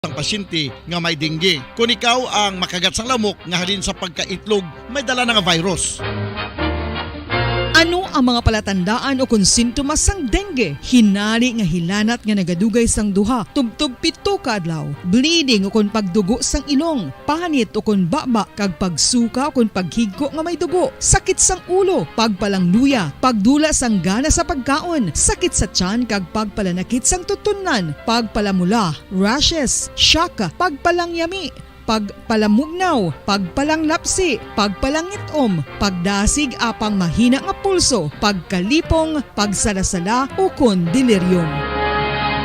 ang pasyente nga may dengue. Kung ikaw ang makagat sang lamok nga halin sa pagkaitlog, may dala na nga virus. Ano ang mga palatandaan o kung sintomas sang dengue? Hinali nga hilanat nga nagadugay sang duha, tubtub 7 ka adlaw, bleeding o kung pagdugo sang ilong, panit o kung baba, kag pagsuka o kung paghigko nga may dugo, sakit sang ulo, pagpalangluya, pagdula sang gana sa pagkaon, sakit sa tiyan kag pagpalanakit sang tutunan, pagpalamula, rashes, shock, pagpalangyami, pagpalamugnaw, pagpalanglapsi, pagpalangitom, pagdasig apang mahina nga pulso, pagkalipong, pagsalasala o kun delirium.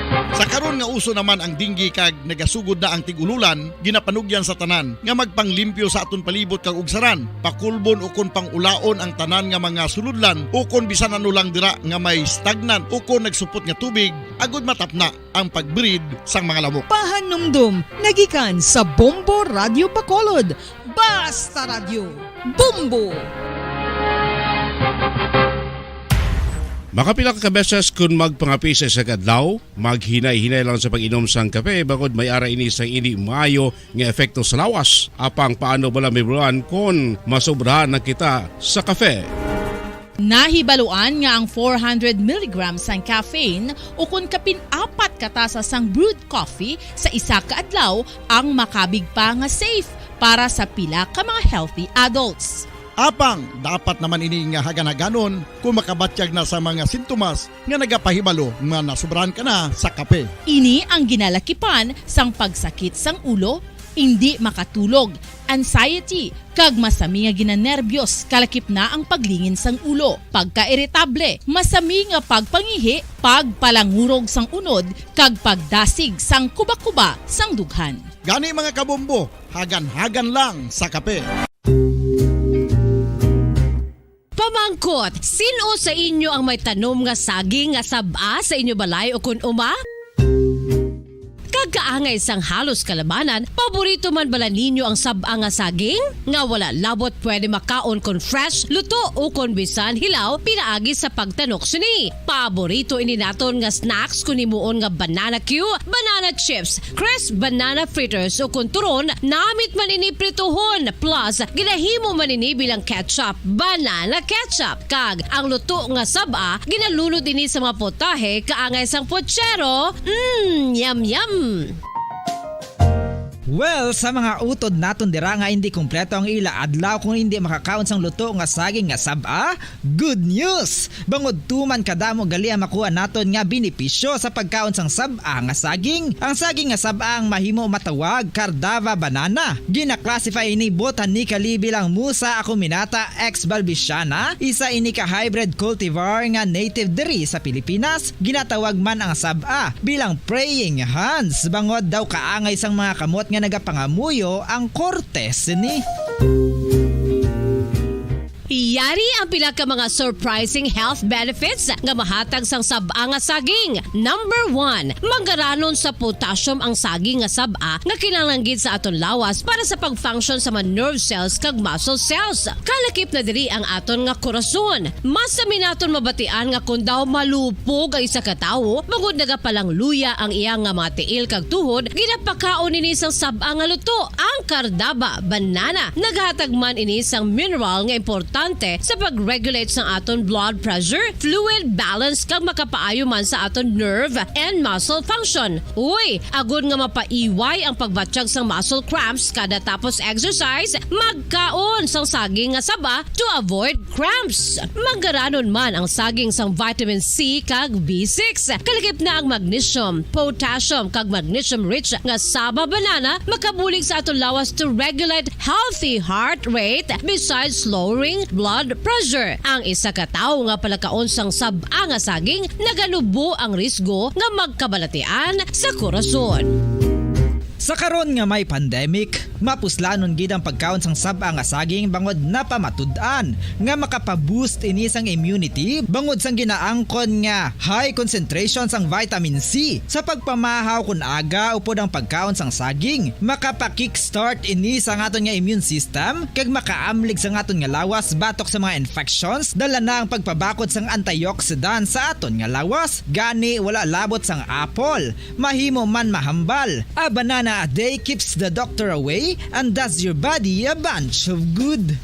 Sa karon nga uso naman ang dengue kag nagasugod na ang tigululan, ginapanugyan sa tanan nga magpanglimpyo sa aton palibot kag ugsaran, pakulbon o kon pangulaon ang tanan nga mga suludlan o kon bisan ano lang dira nga may stagnant o kon nagsupot nga tubig, agud matapna ang pagbreed sang mga lamok. Pahanumdum, nagikan sa Bombo Radio Bacolod. Basta Radio, Bombo! Makapila ka beses kung magpangapisa sa kadlaw, maghinay-hinay lang sa pag-inom sang kape bagod may ara ini sang ini maayo nga epekto sa lawas. Apang paano bala may bulan kung masobrahan na kita sa kape. Nahibaluan nga ang 400 mg sang caffeine o kung kapin-4 katasa sang brewed coffee sa isa ka adlaw ang makabig pa nga safe para sa pila ka mga healthy adults. Apang, dapat naman ini nga hagan-haganon kung makabatyag na sa mga sintomas nga nagapahibalo nga nasubrahan ka na sa kape. Ini ang ginalakipan sang pagsakit sang ulo, hindi makatulog, anxiety, kag masami nga ginanerbiyos, kalakip na ang paglingin sang ulo, pagka-irritable, masami nga pagpangihi, pagpalangurog sang unod, kag pagdasig sang kuba-kuba sang dughan. Gani mga kabombo, hagan-hagan lang sa kape. Pamangkot, sino sa inyo ang may tanom nga saging nga saba sa inyo balay o kun uma? Kagkaangay sang halos kalabanan, paborito man bala ninyo ang saba nga saging? Nga wala labot pwede makaon kon fresh, luto o kon bisan hilaw, pinaagi sa pagtanok sini. Paborito ini naton nga snacks kun himuon nga banana Q, banana chips, crisp banana fritters o kun turon, namit man ini prituhon, plus ginahimo man ini bilang ketchup, banana ketchup. Kag ang luto nga saba, ginalunod ini sa mga potahe kaangay sang pochero. Yum yum. Well, sa mga utod naton dira nga hindi kumpleto ang ila adlaw kung hindi makakaon sang luto nga saging nga saba, good news! Bangod tuman kadamo gali ang makuha naton nga benepisyo sa pagkaon sang saba nga saging. Ang saging nga saba ang mahimo matawag Cardava banana. Gina-classify ini botanically bilang Musa acuminata ex balbisiana, isa ini ka hybrid cultivar nga native diri sa Pilipinas. Ginatawag man ang saba bilang praying hands, bangod daw kaangay sang mga kamot nga nagapangamuyo ang kortes ni. Yari ang pila ka mga surprising health benefits nga mahatag sang saba nga saging. Number 1, manggaranon sa potassium ang saging nga saba nga kinahanglan sa aton lawas para sa pag-function sa mga nerve cells kag muscle cells. Kalakip na diri ang aton nga korason. Mas sami naton mabatian nga kun daw malupog ang isa ka tawo, magud nagapalang luya ang iyang nga mga tiil kag tuhod, ginapakaon ini sang saba nga luto. Ang Cardava banana naghatag man ini sang mineral nga importante sa pag-regulate sa aton blood pressure, fluid balance kag makapaayo man sa aton nerve and muscle function. Uy, agud nga mapaiway ang pagbatsyag sang muscle cramps kada tapos exercise, magkaon sang saging nga saba to avoid cramps. Manggaranon man ang saging sang vitamin C kag B6. Kalakip na ang magnesium, potassium kag magnesium rich nga saba banana makabulig sa aton lawas to regulate healthy heart rate besides lowering blood pressure. Ang isa ka tawo nga palakaon sang saba nga saging naganubo ang risgo nga magkabalatian sa korason. Sa karon nga may pandemic, Mapuslanon gid ang pagkaon sang saba nga saging bangod napamatud-an nga makapaboost ini sang immunity bangod sang ginaangkon nga high concentration sang vitamin C sa pagpamahaw kun aga upod ang pagkaon sang saging makapa-kickstart ini sa aton nga immune system kag makaamlig sa aton nga lawas batok sa mga infections dala na ang pagpabakod sang antioxidant sa aton nga lawas gani wala labot sang apple mahimo man mahambal a banana a day keeps the doctor away and does your body a bunch of good.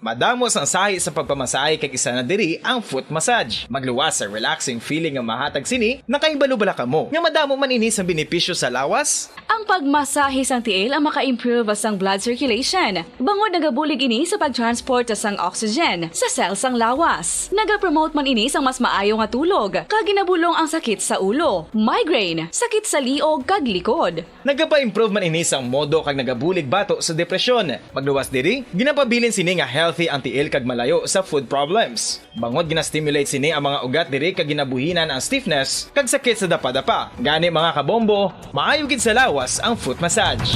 Madamos ang sahi sa pagpamasahe kag isa na diri ang foot massage. Magluwas sa relaxing feeling nga mahatag sini, nakaibalo-bala ka mo. Nga madamo man ini sa benepisyo sa lawas. Ang pagmasahe sang tiil ang maka-improve sang blood circulation. Bangod nagabulig ini sa pagtransport sang oxygen sa cells sang lawas. Nagapromote man ini sang mas maayo nga tulog, kag ginabulong ang sakit sa ulo, migraine, sakit sa liog kag likod. Nagapa-improve man ini sang modo kag nagabulig bato sa depresyon. Magluwas diri, ginapabilin sini nga healthy ang tiil kag malayo sa food problems. Bangod gina-stimulate sini ang mga ugat diri kag ginabuhinan ang stiffness kag sakit sa dapa-dapa. Gani mga kabombo, maayo gid sa lawas ang foot massage.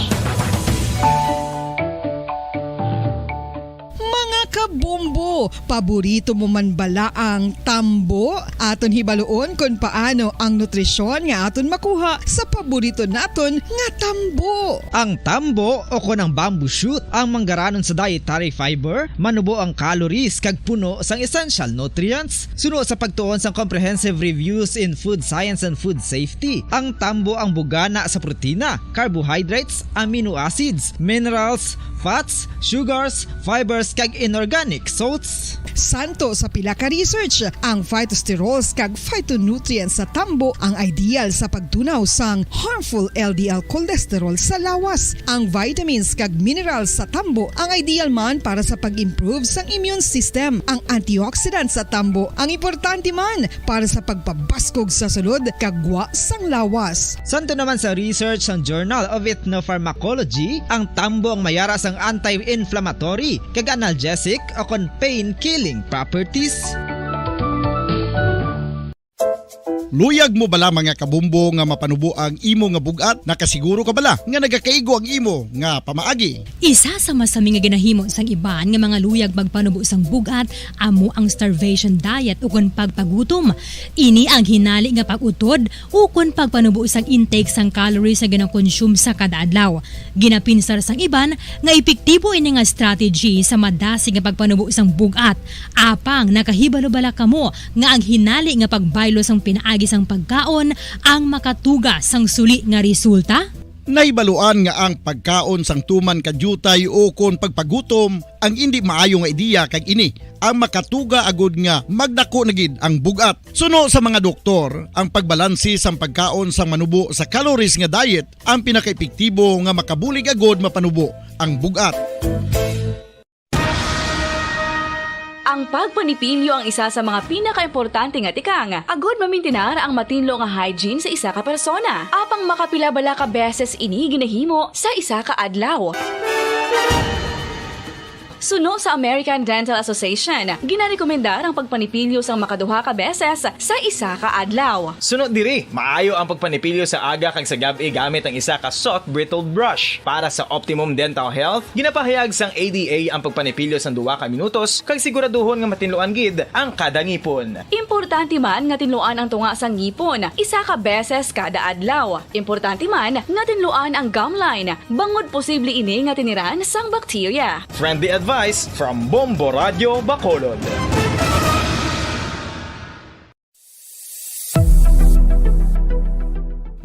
Kabombo, paborito mo man bala ang tambo? Aton hibaloon kung paano ang nutrisyon nga aton makuha sa paborito naton nga tambo. Ang tambo o kon ang bamboo shoot ang manggaranon sa dietary fiber, manubo ang calories kag puno sang essential nutrients. Suno sa pagtuon sang comprehensive reviews in food science and food safety, ang tambo ang bugana sa protina, carbohydrates, amino acids, minerals, fats, sugars, fibers kag inorganic salts. Santo sa pila ka research, ang phytosterols kag phytonutrients sa tambo ang ideal sa pagtunaw sang harmful LDL cholesterol sa lawas. Ang vitamins kag minerals sa tambo ang ideal man para sa pag-improve sang immune system. Ang antioxidants sa tambo ang importante man para sa pagpabaskog sa sulod kag gwa sang lawas. Santo naman sa research ng Journal of Ethnopharmacology, ang tambo ang mayara sang anti-inflammatory kag analgesic o kon pain-killing properties. Luyag mo bala mga kabumbo nga mapanubo ang imo nga bugat? Nakasiguro ka bala nga nagakaigo ang imo nga pamaagi? Isa sa masami nga ginahimo sang iban nga mga luyag magpanubo sang bugat amo ang starvation diet ukon pagpagutom. Ini ang hinali nga pag-utod ukon pagpanubo sang intake sang calories sa ginakonsume sa kada adlaw. Ginapinsar sang iban nga epektibo ini nga strategy sa madasig nga pagpanubo sang bugat. Apang nakahibalo-bala kamo nga ang hinali nga pagbaylo sang pinaagi sang pagkaon ang makatuga sang suli nga resulta? Naibaluan nga ang pagkaon sang tuman kadyutay o kon pagpagutom ang hindi maayo nga ideya kag ini ang makatuga agud nga magdako na gid ang bugat. Suno sa mga doktor, ang pagbalansi sang pagkaon sang manubo sa calories nga diet ang pinakaepektibo nga makabulig agud mapanubo ang bugat. Ang pagpanipilyo ang isa sa mga pinaka-importante nga tikang. Agod mamintinar ang matinlo nga hygiene sa isa ka persona. Apang makapila-bala ka beses ini ginahimo sa isa ka adlaw. Suno sa American Dental Association, ginarekomendar ang pagpanipilyo sang makaduha ka beses sa isa ka adlaw. Sunod diri, maayo ang pagpanipilyo sa aga kag sa gabi gamit ang isa ka soft brittle brush. Para sa optimum dental health, ginapahayag sang ADA ang pagpanipilyo sang 2 ka minutos kag siguraduhon nga matinluan gid ang kada ngipon. Importante man nga tinluan ang tunga sang ngipon, isa ka beses kada adlaw. Importante man nga tinluan ang gum line, bangod posible ini nga tiniran sang bakterya. Friendly advice from Bombo Radio Bacolod.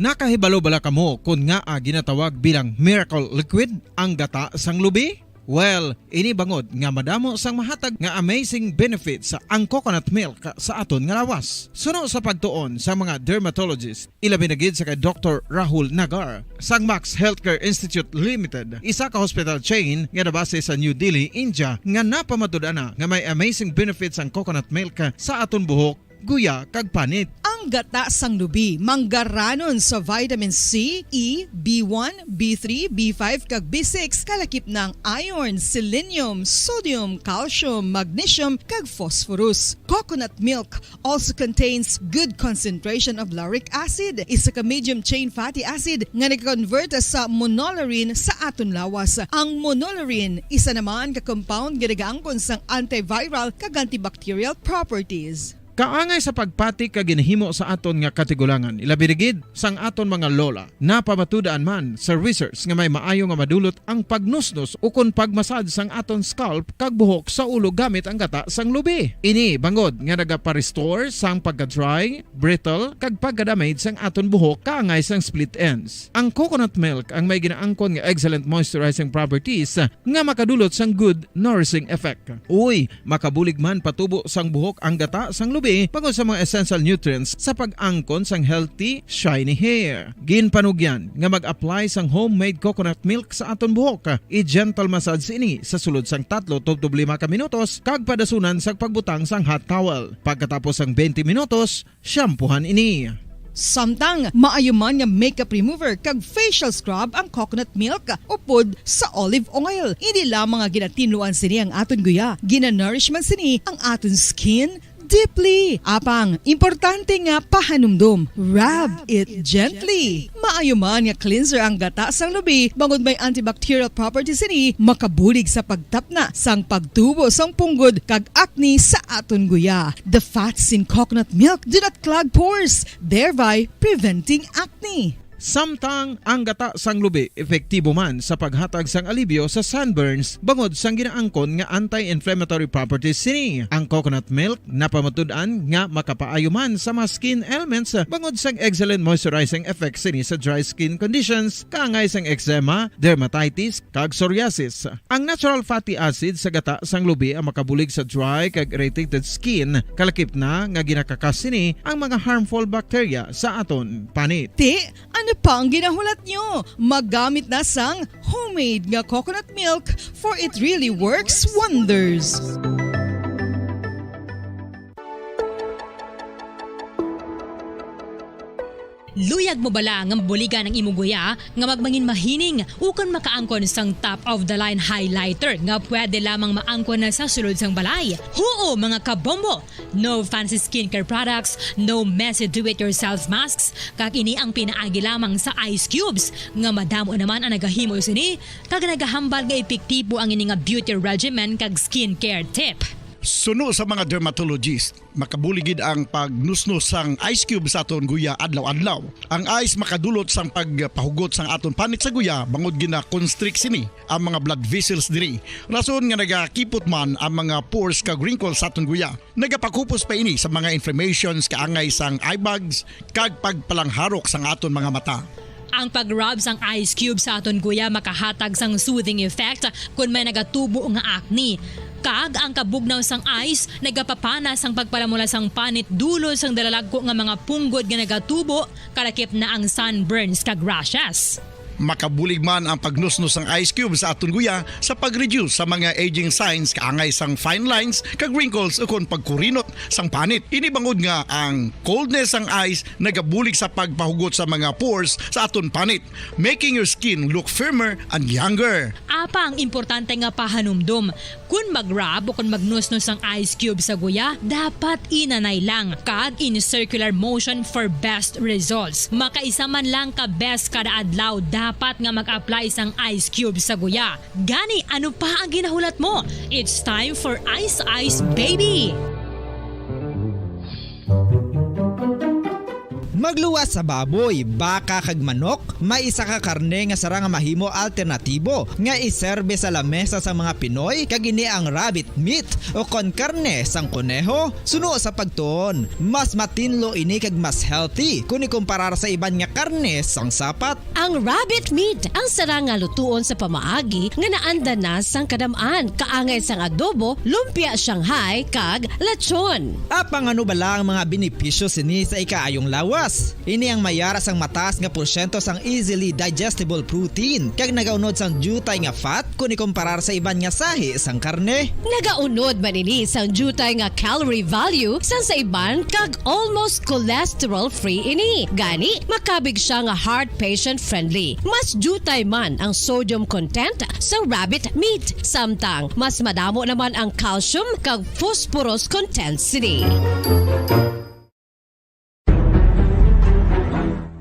Nakahibalo bala kamo kung nga ginatawag bilang miracle liquid ang gata sang lubi? Well, ini bangod nga madamo sang mahatag nga amazing benefits sa ang coconut milk sa aton nga lawas. Suno sa pagtuon sa mga dermatologist, ilabi na gid sa kay Dr. Rahul Nagar sang Max Healthcare Institute Limited, isa ka hospital chain nga nabase sa New Delhi, India, nga napamatud-ana nga may amazing benefits ang coconut milk sa aton buhok, guya kag panit. Ang Ang gata sang lubi manggaranon sa vitamin C, E, B1, B3, B5 kag B6 kalakip ng iron, selenium, sodium, calcium, magnesium kag phosphorus. Coconut milk also contains good concentration of lauric acid, isa ka medium chain fatty acid nga nag-convert sa monolaurin sa aton lawas. Ang monolaurin isa naman ka compound nga nagaangkon sang antiviral kag antibacterial properties. Kaangay sa pagpati ka ginhimo sa aton nga katigulangan, ilabirigid sang aton mga lola, napamatudaan man sa research nga may maayo nga madulot ang pagnusnos o kon pagmasad sang aton scalp kag buhok sa ulo gamit ang gata sang lubi. Ini bangod nga nagapa-restore sang pagka-dry, brittle kag pagka-damage sang aton buhok kaangay sang split ends. Ang coconut milk ang may ginaangkon nga excellent moisturizing properties nga makadulot sang good nourishing effect. Uy, makabulig man patubo sang buhok ang gata sang lubi pagod sa mga essential nutrients sa pag-angkon sang healthy, shiny hair. Ginpanugyan nga mag-apply sang homemade coconut milk sa aton buhok. I-gentle massage ini sa sulod sang 3 to 5 ka minutos kag padasunan sa pagbutang sang hot towel. Pagkatapos sang 20 minutos, shampoohan ini. Samtang maayo man nga makeup remover kag facial scrub ang coconut milk upod sa olive oil. Hindi lamang nga ginatinluan sini ang aton guya, ginanourishment sini ang aton skin deeply. Apang, importante nga pahanumdum. Rub it gently. Maayo man nga cleanser ang gata sang lubi, bangod may antibacterial properties ini, makabulig sa pagtapna sang pagtubo sang punggod kag acne sa aton guya. The fats in coconut milk do not clog pores, thereby preventing acne. Samtang ang gata sang lubi epektibo man sa paghatag sang alibyo sa sunburns bangod sang ginaangkon nga anti-inflammatory properties sini. Ang coconut milk napamatud-an nga makapaayo man sa mga skin ailments bangod sang excellent moisturizing effects sini sa dry skin conditions kaangay sang eczema, dermatitis kag psoriasis. Ang natural fatty acid sa gata sang lubi ang makabulig sa dry kag irritated skin kalakip na nga ginakakas sini ang mga harmful bacteria sa aton panit. Ano pa ang ginahulat nyo? Maggamit na sang homemade nga coconut milk for it really works wonders. Luyag mo bala nga mabuligan ang imuguya nga magmangin mahining ukon makaangkon sang top of the line highlighter nga pwede lamang maangkon na sa sulod sang balay. Huo mga kabombo! No fancy skincare products, no messy do-it-yourself masks, kag ini ang pinaagi lamang sa ice cubes nga madamo naman ang nagahimo sini kag nagahambal nga epektibo ang ini nga beauty regimen kag skincare tip. Suno sa mga dermatologist, makabuligid ang pagnusnos sang ice cube sa aton guya adlaw-adlaw. Ang ice makadulot sang pagpahugot sang aton panit sa guya bangod gina-constrict sini ang mga blood vessels diri. Rason nga nagakipot man ang mga pores kag wrinkles sa aton guya. Nagapakupos pa ini sa mga inflammations kaangay sang eye bags kag pagpalangharok sang aton mga mata. Ang pag-rub sang ice cube sa aton guya makahatag sang soothing effect kung may nagatubo nga acne. Kag ang kabugnaw sang ice nagapapana sang pagpalamula sang panit dulo sang dalalagko nga mga punggod nga nagatubo kalakip na ang sunburns kag rashes. Makabulig man ang pagnusnos ng ice cube sa aton guya sa pag-reduce sa mga aging signs kaangay sang fine lines kag wrinkles ukon pagkurinot sang panit. Ini bangod nga ang coldness sang ice nagabulig sa pagpahugot sa mga pores sa aton panit, making your skin look firmer and younger. Apang importante nga pahanumdum, kung mag-rub o kung magnusnos ang ice cube sa guya, dapat inanay lang kag in circular motion for best results. Makaisa man lang ka best kada adlaw, dapat nga mag-apply sang ice cube sa guya. Gani, ano pa ang ginahulat mo? It's time for Ice Ice Baby! Magluwas sa baboy, baka kag manok, may isa ka karne nga sara nga mahimo alternatibo nga iserbe sa lamesa sa mga Pinoy kag ini ang rabbit meat o kon karne sang kuneho. Suno sa pagtuon, mas matinlo ini kag mas healthy kung ikumparar sa iban nga karne sang sapat. Ang rabbit meat ang sara nga lutuon sa pamaagi nga naanda na sang kadamaan, kaangay sang adobo, lumpia Shanghai kag lechon. Apang ano bala ang mga benepisyo sini sa ikaayong lawas? gatas. Ini ang mayara sang mataas nga porsyento sang easily digestible protein kag nagaunod sang jutay nga fat kung ikumparar sa iban nga sahi sang karne. Nagaunod man ini sang jutay nga calorie value sa iban kag almost cholesterol-free ini. Gani, makabig siya nga heart patient friendly. Mas jutay man ang sodium content sa rabbit meat. Samtang, mas madamo naman ang calcium kag phosphorus content sini.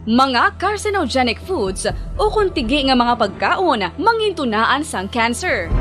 Mga carcinogenic foods o kuntigi nga mga pagkaon mangintunaan sang cancer.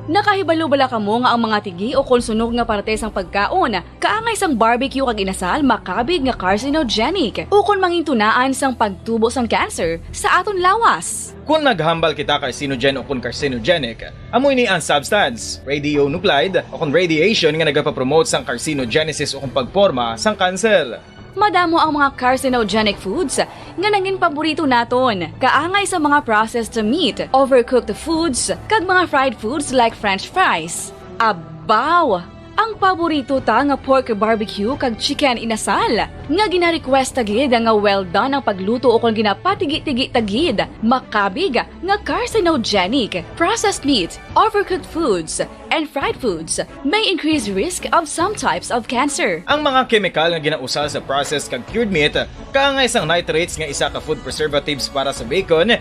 Nakahibalo bala kamo nga ang mga tigi o konsunog nga parte sang pagkaon kaangay sang barbecue kag inasal makabig nga carcinogenic o kon mangintunaan sang pagtubo sang cancer sa aton lawas. Kung naghambal kita carcinogen o kung carcinogenic, amoy ni ang substance, radionuclide o kung radiation nga nagapapromote sang carcinogenesis o kung pagporma sang cancer. Madamo ang mga carcinogenic foods nga naging paborito naton. Kaangay sa mga processed meat, overcooked foods, kag mga fried foods like french fries. Abaw! Ang paborito ta nga pork barbecue kag chicken inasal. Nga gina-request tagid nga well done ang pagluto o kung ginapatigi-tigi tagid. Makabig nga carcinogenic, processed meat, overcooked foods, and fried foods may increase risk of some types of cancer. Ang mga chemical nga ginausal sa processed kag cured meat, kaangay sang nitrates nga isa ka food preservatives para sa bacon,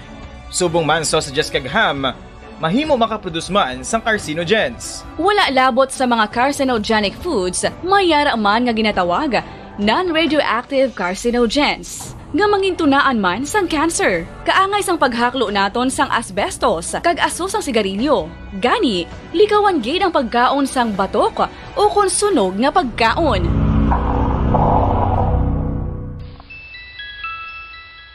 subong man sausages kag ham, mahimo makaproduce man sang carcinogens. Wala labot sa mga carcinogenic foods, mayara man nga ginatawag non-radioactive carcinogens nga mangintunaan man sang cancer. Kaangay sang paghaklo naton sang asbestos kag aso sang sigarilyo. Gani, likawan gid ang pagkaon sang batok o konsunog nga pagkaon.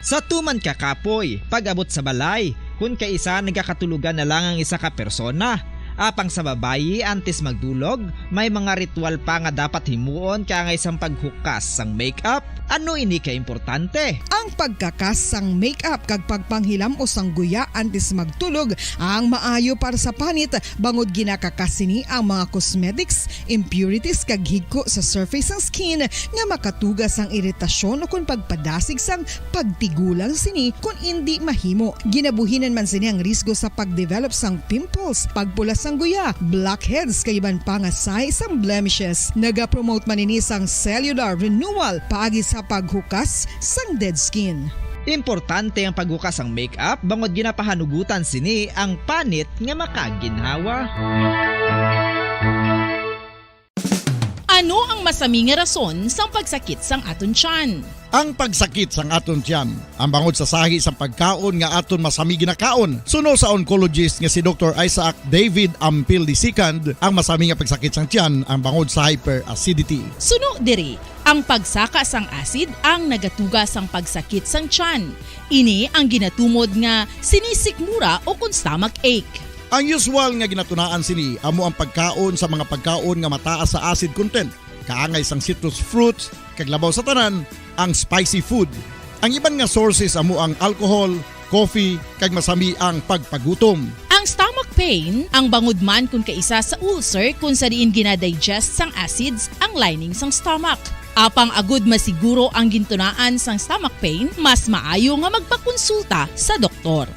Sa tuman ka kapoy, pag-abot sa balay, kung kaisa nagkakatulugan na lang ang isa ka persona. Apang sa babayi antes magdulog, may mga ritual pa nga dapat himuon kaangay sang paghukas sang makeup. Ano ini ka importante? Ang pagkakas sang makeup kag pagpanghilam o sang guya antes magtulog ang maayo para sa panit bangod ginakakas sini ang mga cosmetics, impurities kag higko sa surface sang skin nga makatugas sang iritasyon o kung pagpadasig sang pagtigulang sini kung hindi mahimo. Ginabuhinan man sini ang risgo sa pagdevelop sang pimples, pagpula sang guya, blackheads kay iban pa nga size sang blemishes. Naga-promote man ini sang cellular renewal paagi sa paghukas sang dead skin. Importante ang paghukas ang makeup bangod ginapahanugutan sini ang panit nga makaginhawa. Ano ang masami nga rason sang pagsakit sang aton tiyan? Ang pagsakit sang aton tiyan, ang bangod sa sahi sang pagkaon nga aton masami ginakaon. Suno sa oncologist nga si Dr. Isaac David Ampil II, ang masami nga pagsakit sang tiyan ang bangod sa hyperacidity. Suno diri, ang pagsaka sang acid ang nagatuga sang pagsakit sang tiyan. Ini ang ginatumod nga sinisikmura o kung stomach ache. Ang usual nga ginatunaan sini amo ang pagkaon sa mga pagkaon nga mataas sa acid content. Kaangay sang citrus fruits, kag labaw sa tanan, ang spicy food. Ang iban nga sources amo ang alcohol, coffee, kag masami ang pagpagutom. Ang stomach pain, ang bangod man kung kaisa sa ulcer kung sa diin ginadigest sang acids ang lining sang stomach. Apang agud masiguro ang gintunaan sang stomach pain, mas maayo nga magpakonsulta sa doktor.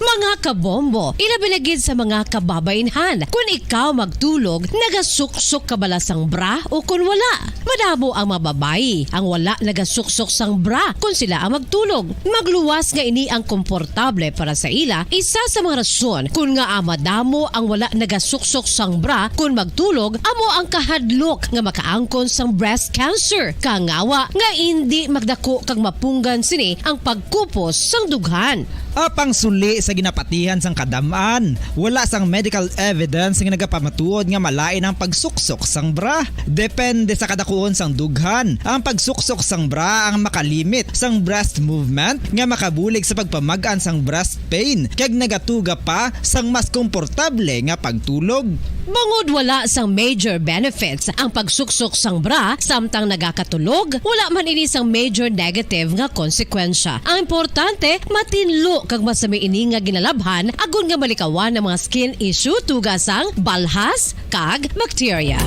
Mga kabombo, ilabilagid sa mga kababainhan. Kung ikaw magtulog, nagasuksok ka bala sang bra o kung wala. Madamo ang mababayi ang wala nagasuksok sang bra kung sila ang magtulog. Magluwas nga ini ang komportable para sa ila. Isa sa mga rason kung nga madamo ang wala nagasuksok sang bra kung magtulog, amo ang kahadlok nga makaangkon sang breast cancer. Kangawa nga hindi magdako kag mapunggan sini ang pagkupos sang dughan. Apang suli sa ginapatihan sang kadamaan, wala sang medical evidence nga nagapamatuod nga malain ang pagsuksok sang bra. Depende sa kadakuon sang dughan. Ang pagsuksok sang bra ang makalimit sang breast movement nga makabulig sa pagpamagaan sang breast pain kag nagatuga pa sang mas komportable nga pagtulog. Bangod wala sang major benefits ang pagsuksok sang bra samtang nagakatulog, wala man ini sang major negative nga konsekwensya. Ang importante, matinlo kag masami ini nga ginalabhan agon nga malikawan ang mga skin issue tugasang balhas kag bacteria.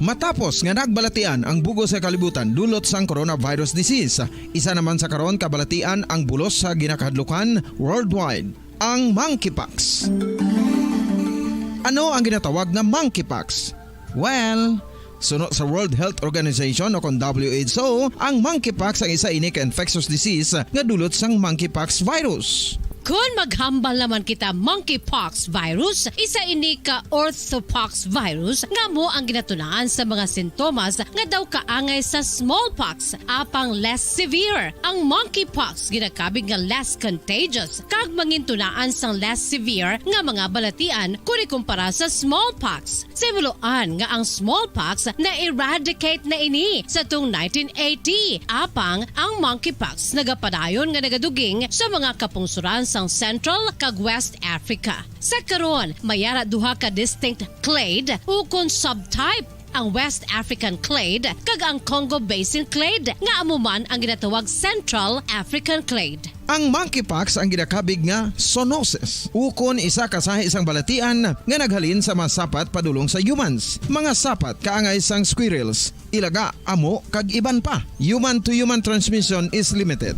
Matapos nga nagbalatian ang bugos sa kalibutan dulot sang coronavirus disease, isa naman sa karon kabalatian ang bulos sa ginakahadlukan worldwide, ang monkeypox. Ano ang ginatawag na monkeypox? Well, sunod sa World Health Organization o kung WHO, ang monkeypox ang isa ini ka infectious disease nga dulot sang monkeypox virus. Kung maghambal naman kita monkeypox virus, isa ini ka orthopox virus nga mo ang ginatunaan sa mga sintomas nga daw kaangay sa smallpox apang less severe. Ang monkeypox ginakabig nga less contagious kag mangintunaan sang less severe nga mga balatian kung ikumpara sa smallpox. Simuloan nga ang smallpox na eradicate na ini sa tung 1980 apang ang monkeypox nagapadayon nga nagaduging sa mga kapungsuran sang Central kag West Africa. Sa karon, mayara duha ka distinct clade ukon subtype, ang West African clade kag ang Congo Basin clade nga amuman ang ginatawag Central African clade. Ang monkeypox ang ginakabig nga zoonosis. Ukon isa kasahi isang balatian nga naghalin sa mga sapat padulong sa humans. Mga sapat kaangay sang squirrels, ilaga, amo kag iban pa. Human to human transmission is limited.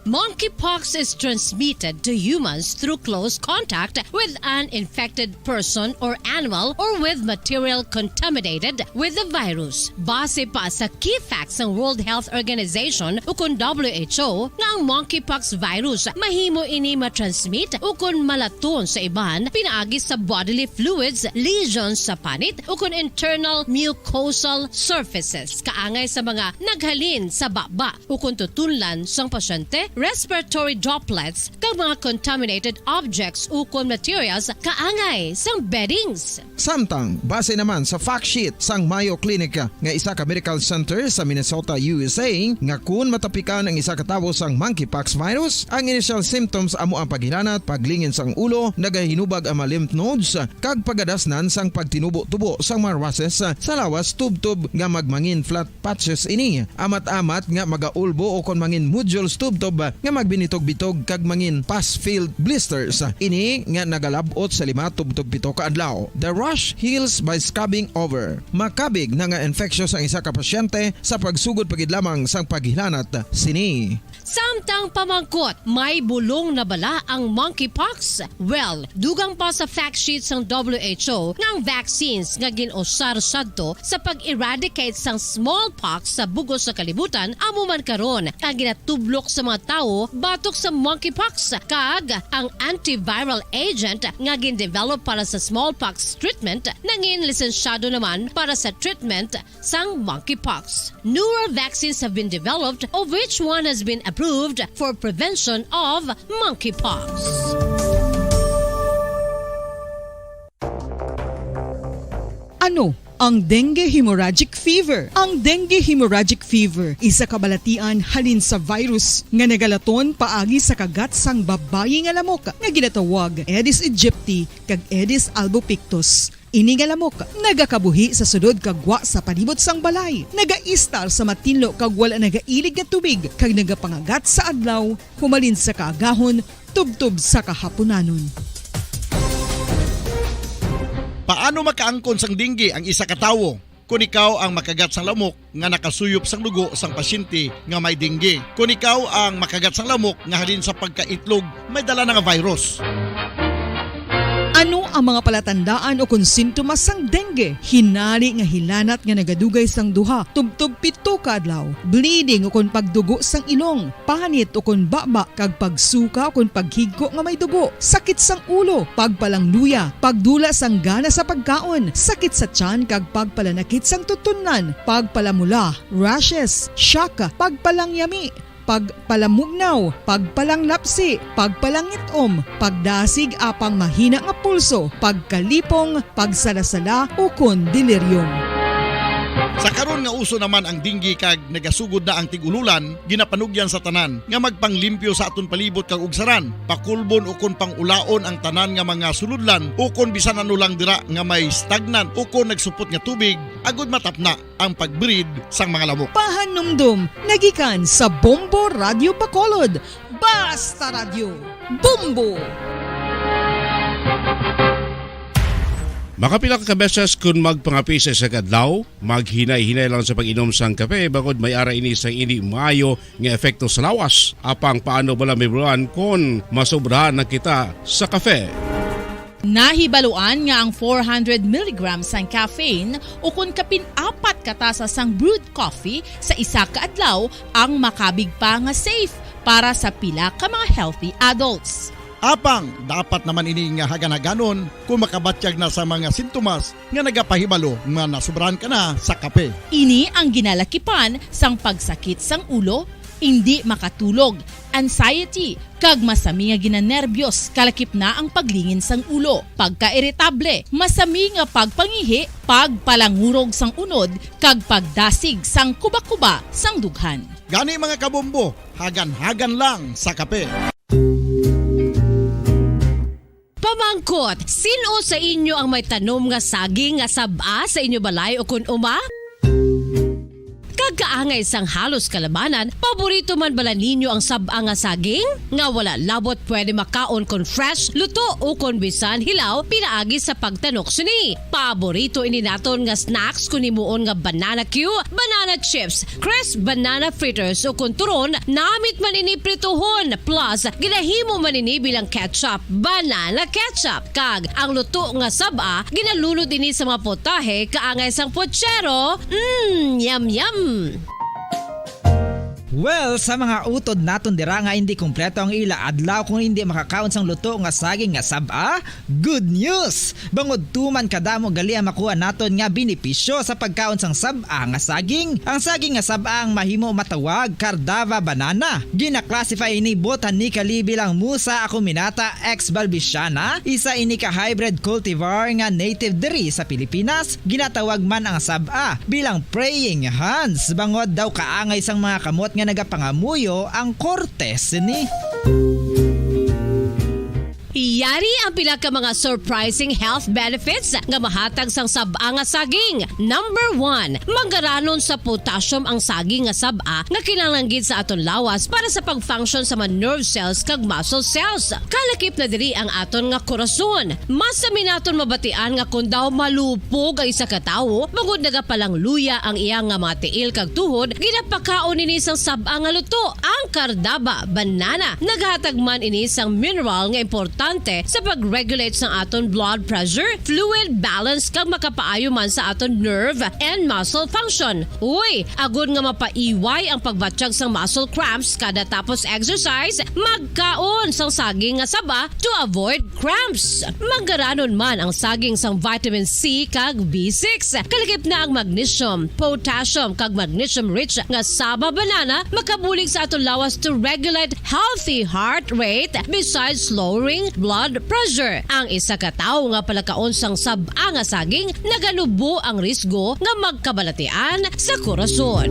Monkeypox is transmitted to humans through close contact with an infected person or animal or with material contaminated with the virus. Base pa sa key facts ng World Health Organization ukon WHO nga ang monkeypox virus mahimo ini matransmit ukon malaton sa iban pinaagi sa bodily fluids, lesions sa panit ukon internal mucosal surfaces kaangay sa mga naghalin sa baba ukon tutunlan sang pasyente, respiratory droplets kag mga contaminated objects ukon materials kaangay sang beddings. Samtang, base naman sa fact sheet sang Mayo Clinic nga isa ka medical center sa Minnesota, USA, nga kun matapikan ang isa ka tawo sang monkeypox virus, ang initial symptoms amo ang paghilanat, paglingin sang ulo, nagahinubag ang mga lymph nodes, kag pagadasnan sang pagtinubo-tubo sang mga rashes sa lawas tubtob nga magmangin flat patches ini. Amat-amat nga magaulbo o kon mangin nodules tubtob nga magbinitog-bitog kag mangin pus-filled blisters. Ini nga nagalabot sa 5-7 ka adlaw. The rash heals by scabbing over. Makabig na nga infectious ang isa ka pasyente sa pagsugod pagid lamang sang paghilanat sini. Samtang pamangkot, may bulong na bala ang monkeypox? Well, dugang pa sa fact sheet sang WHO nga ang vaccines nga ginusar sadto sa pag-eradicate sang smallpox sa bugos sa kalibutan amo man karon ang ginatublok sa mga tao batok sa monkeypox kag ang antiviral agent nga gin-develop para sa smallpox treatment nangin lisensyado naman para sa treatment sang monkeypox. Newer vaccines have been developed of which one has been approved for prevention of monkeypox. Ano ang dengue hemorrhagic fever? Ang dengue hemorrhagic fever isa kabalatian halin sa virus nga nagalaton paagi sa kagat sang babayi nga lamok nga ginatawag Aedes aegypti kag Aedes albopictus. Ini nga lamok nagakabuhi sa sudod kagwa sa palibot sang balay, nagaistar sa matinlo kag wala nagailig nga tubig kag nagapangagat sa adlaw, humalin sa kaagahon, tubtob sa kahaponanon. Paano makaangkon sang dengue ang isa ka tawo? Kung ikaw ang makagat sang lamok nga nakasuyop sang dugo sang pasyente nga may dengue. Kung ikaw ang makagat sang lamok nga halin sa pagkaitlog may dala nga virus. Ano ang mga palatandaan o kung sintomas sang dengue? Hinali nga hilanat nga nagadugay sang duha, tubtob 7 ka adlaw, bleeding o kung pagdugo sang ilong, panit o kung baba kag pagsuka o kung paghigko nga may dugo, sakit sang ulo, pagpalangluya, pagdula sang gana sa pagkaon, sakit sa tiyan kag pagpalanakit sang tutunan, pagpalamula, rashes, syaka, pagpalangyami, pagpalamugnaw, pagpalanglapsi, pagpalangitom, pagdasig apang mahina nga pulso, pagkalipong, pagsalasala o kon delirium. Sa karon nga uso naman ang dengue kag nagasugod na ang tigululan, ginapanugyan sa tanan nga magpanglimpyo sa aton palibot kag ugsaran, pakulbon o kon pangulaon ang tanan nga mga suludlan o kon bisan ano lang dira nga may stagnant o kon nagsupot nga tubig, agud matapna ang pagbreed sang mga lamok. Pahanumdum, nagikan sa Bombo Radio Bacolod. Basta Radio, Bombo! Makapila ka beses kung magpangapisa sa kadlaw, maghinay-hinay lang sa pag-inom sang kape bakod may ara ini sang hindi maayo nga epekto sa lawas. Apang paano bala may bulan kung masobrahan na kita sa kape. Nahibaluan nga ang 400 mg sang caffeine o kung kapin-apat katasa sang brewed coffee sa isa ka adlaw ang makabig pa nga safe para sa pila ka mga healthy adults. Apang dapat naman ini nga haganaganon kung makabatyag na sa mga sintomas nga nagapahibalo nga nasubrahan ka na sa kape. Ini ang ginalakipan sang pagsakit sang ulo, hindi makatulog, anxiety, kag masami nga ginanerbiyos kalakip na ang paglingin sang ulo, pagka-iritable, masami nga pagpangihi, pagpalangurog sang unod, kag pagdasig sang kuba-kuba sang dughan. Gani mga kabombo, hagan-hagan lang sa kape. Pamangkot, sino sa inyo ang may tanom nga saging nga saba sa inyo balay o kun uma? Kagkaangay sang halos kalabanan, paborito man bala ninyo ang saba nga saging? Nga wala labot pwede makaon kon fresh, luto o kon bisan hilaw, pinaagi sa pagtanok suni. Paborito ini naton nga snacks kun himuon nga banana Q, banana chips, crisp banana fritters o kun turon, namit man ini prituhon, plus ginahimo man ini bilang ketchup, banana ketchup. Kag ang luto nga saba, ginalunod ini sa mga potahe kaangay sang pochero. Yum yum. Well, sa mga utod naton dira nga hindi kumpleto ang ila adlaw kung hindi makakaon sang luto nga saging nga saba, good news! Bangod tuman kadamo gali ang makuha naton nga benepisyo sa pagkaon sang saba nga saging. Ang saging nga saba ang mahimo matawag Cardava banana. Gina-classify ini botanically bilang Musa acuminata ex balbisiana, isa ini ka hybrid cultivar nga native diri sa Pilipinas. Ginatawag man ang saba bilang praying hands, bangod daw kaangay sang mga kamot nga nagapangamuyo ang kortes ni. Yari ang pila ka mga surprising health benefits nga mahatag sang saba nga saging. Number 1, manggaranon sa potassium ang saging nga saba nga kinahanglan sa aton lawas para sa pag-function sa mga nerve cells kag muscle cells. Kalakip na diri ang aton nga korason. Mas sa minaton mabatian nga kung daw malupog ang isa ka tawo, bangod nagapalang luya ang iyang nga mga tiil kag tuhod, ginapakaon ini sang saba nga luto, ang Cardava banana. Naghatag man ini sang mineral nga importante sa pag-regulate sa aton blood pressure, fluid balance kag makapaayo man sa aton nerve and muscle function. Uy, agud nga mapaiway ang pagbatsyag sang muscle cramps kada tapos exercise, magkaon sang saging nga saba to avoid cramps. Manggaranon man ang saging sang vitamin C kag B6. Kalakip na ang magnesium, potassium kag magnesium rich nga saba banana makabulig sa aton lawas to regulate healthy heart rate besides lowering blood pressure. Ang isa ka tawo nga palakaon sang saba nga saging nagalubo ang risgo nga magkabalatian sa korason.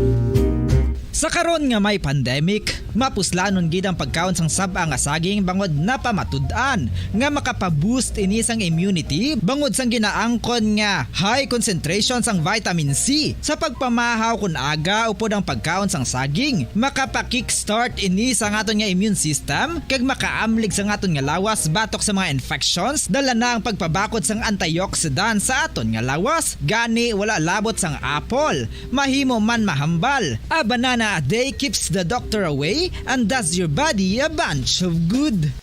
Sa karon nga may pandemic, mapuslanon gid ang pagkaon sang saba nga saging bangod napamatud-an nga makapaboost ini sang immunity bangod sang ginaangkon nga high concentration sang vitamin C. Sa pagpamahaw kun aga upod ang pagkaon sang saging, makapa-kickstart ini sa aton nga immune system kag makaamlig sa aton nga lawas batok sa mga infections, dala na ang pagpabakod sang antioxidant sa aton nga lawas. Gani wala labot sang apple, mahimo man mahambal. A banana a day keeps the doctor away and does your body a bunch of good.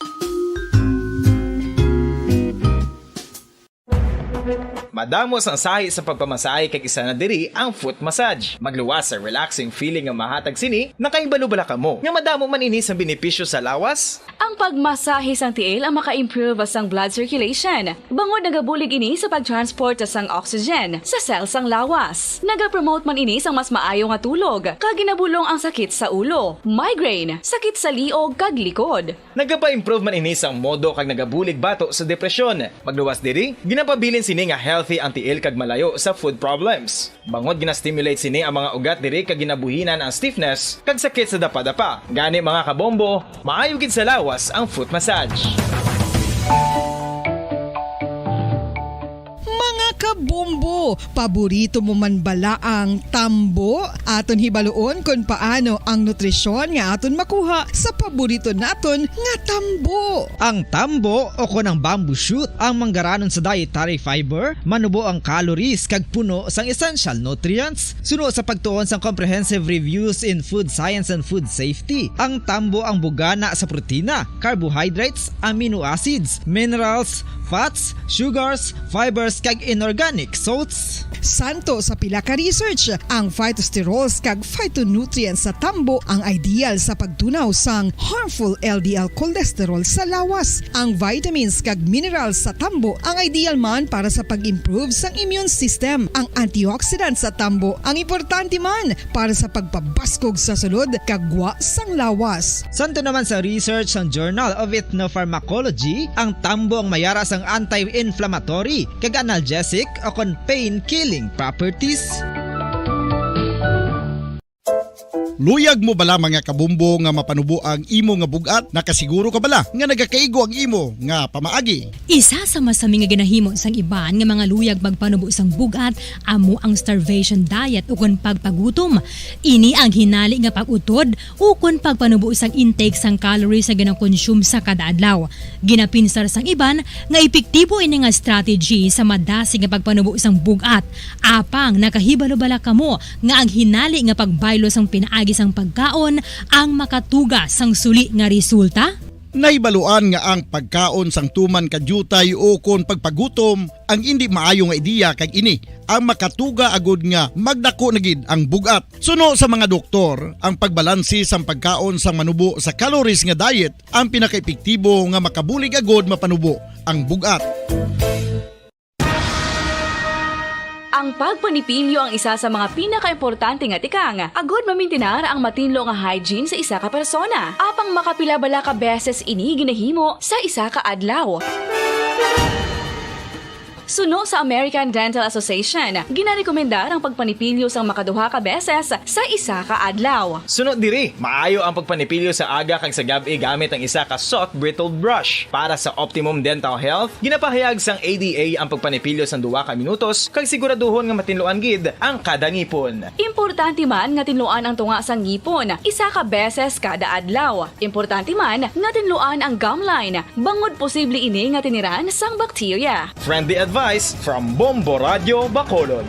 Madamos ang sahi sa pagpamasahe kay isa na diri ang foot massage. Magluwas sa relaxing feeling nga mahatag sini, nakaibalo bala kamo. Nga madamo man ini sa benepisyo sa lawas? Ang pagmasahe sang tiil ang maka-improve sang blood circulation. Bangod nagabulig ini sa pag-transport sang oxygen sa cells sang lawas. Nagapromote man ini sang mas maayo nga tulog, kag ginabulong ang sakit sa ulo, migraine, sakit sa liog kag likod. Nagapa-improve man ini sang modo kag nagabulig bato sa depresyon. Magluwas diri, ginapabilin sini nga healthy anti-ill kag malayo sa food problems. Bangod gina-stimulate sini ang mga ugat diri kag ginabuhinan ang stiffness kag sakit sa dapa-dapa. Gani mga kabombo, maayo gid sa lawas ang foot massage. Mga Mga kabombo, paborito mo man bala ang tambo? Aton hibaluon kung paano ang nutrisyon nga aton makuha sa paborito naton nga tambo. Ang tambo o konang bamboo shoot ang manggaranon sa dietary fiber, manubo ang calories kag puno sang essential nutrients. Suno sa pagtuon sang comprehensive reviews in food science and food safety. Ang tambo ang bugana sa protina, carbohydrates, amino acids, minerals, fats, sugars, fibers kag inorganic salts. Santo sa pila ka research, ang phytosterols kag phytonutrients sa tambo ang ideal sa pagtunaw sang harmful LDL cholesterol sa lawas. Ang vitamins kag minerals sa tambo ang ideal man para sa pag-improve sang immune system. Ang antioxidants sa tambo ang importante man para sa pagpabaskog sa sulod kag gwa sang lawas. Santo naman sa research ng Journal of Ethnopharmacology, ang tambo ang mayara sang anti-inflammatory kag analgesic o kon pain-killing properties. Luyag mo bala mga kabumbo nga mapanubo ang imo nga bugat? Nakasiguro ka bala nga nagakaigo ang imo nga pamaagi? Isa sa masami nga ginahimo sang iban nga mga luyag magpanubo sang bugat amo ang starvation diet ukon pagpagutom. Ini ang hinali nga pag-utod ukon pagpanubo sang intake sang calories sa gina-consume sa kada adlaw. Ginapinsar sang iban nga epektibo ini nga strategy sa madasig nga pagpanubo sang bugat. Apang nakahibalo bala kamo nga ang hinali nga pagbaylo sang pinaagi sang pagkaon ang makatuga sang suli nga resulta? Naibaluan nga ang pagkaon sang tuman kadyutay o kon pagpagutom ang hindi maayo nga ideya kag ini ang makatuga agud nga magdako na gid ang bugat. Suno sa mga doktor, ang pagbalansi sang pagkaon sang manubo sa calories nga diet ang pinakaepektibo nga makabulig agud mapanubo ang bugat. Ang pagpanipilyo ang isa sa mga pinaka-importante nga tikang. Agod mamintinar ang matinlo nga hygiene sa isa ka persona. Apang makapila bala ka beses ini ginahimo sa isa ka adlaw. Suno sa American Dental Association, ginarekomendar ang pagpanipilyo sang makaduha ka beses sa isa ka adlaw. Sunod diri, maayo ang pagpanipilyo sa aga kag sa gabi gamit ang isa ka soft brittled brush. Para sa optimum dental health, ginapahayag sang ADA ang pagpanipilyo sang 2 ka minutos kag siguraduhon nga matinluan gid ang kada ngipon. Importante man nga tinluan ang tunga sang ngipon, isa ka beses kada adlaw. Importante man nga tinluan ang gum line, bangod posible ini nga tiniran sang bakterya. Friendly advice from Bombo Radio Bacolod.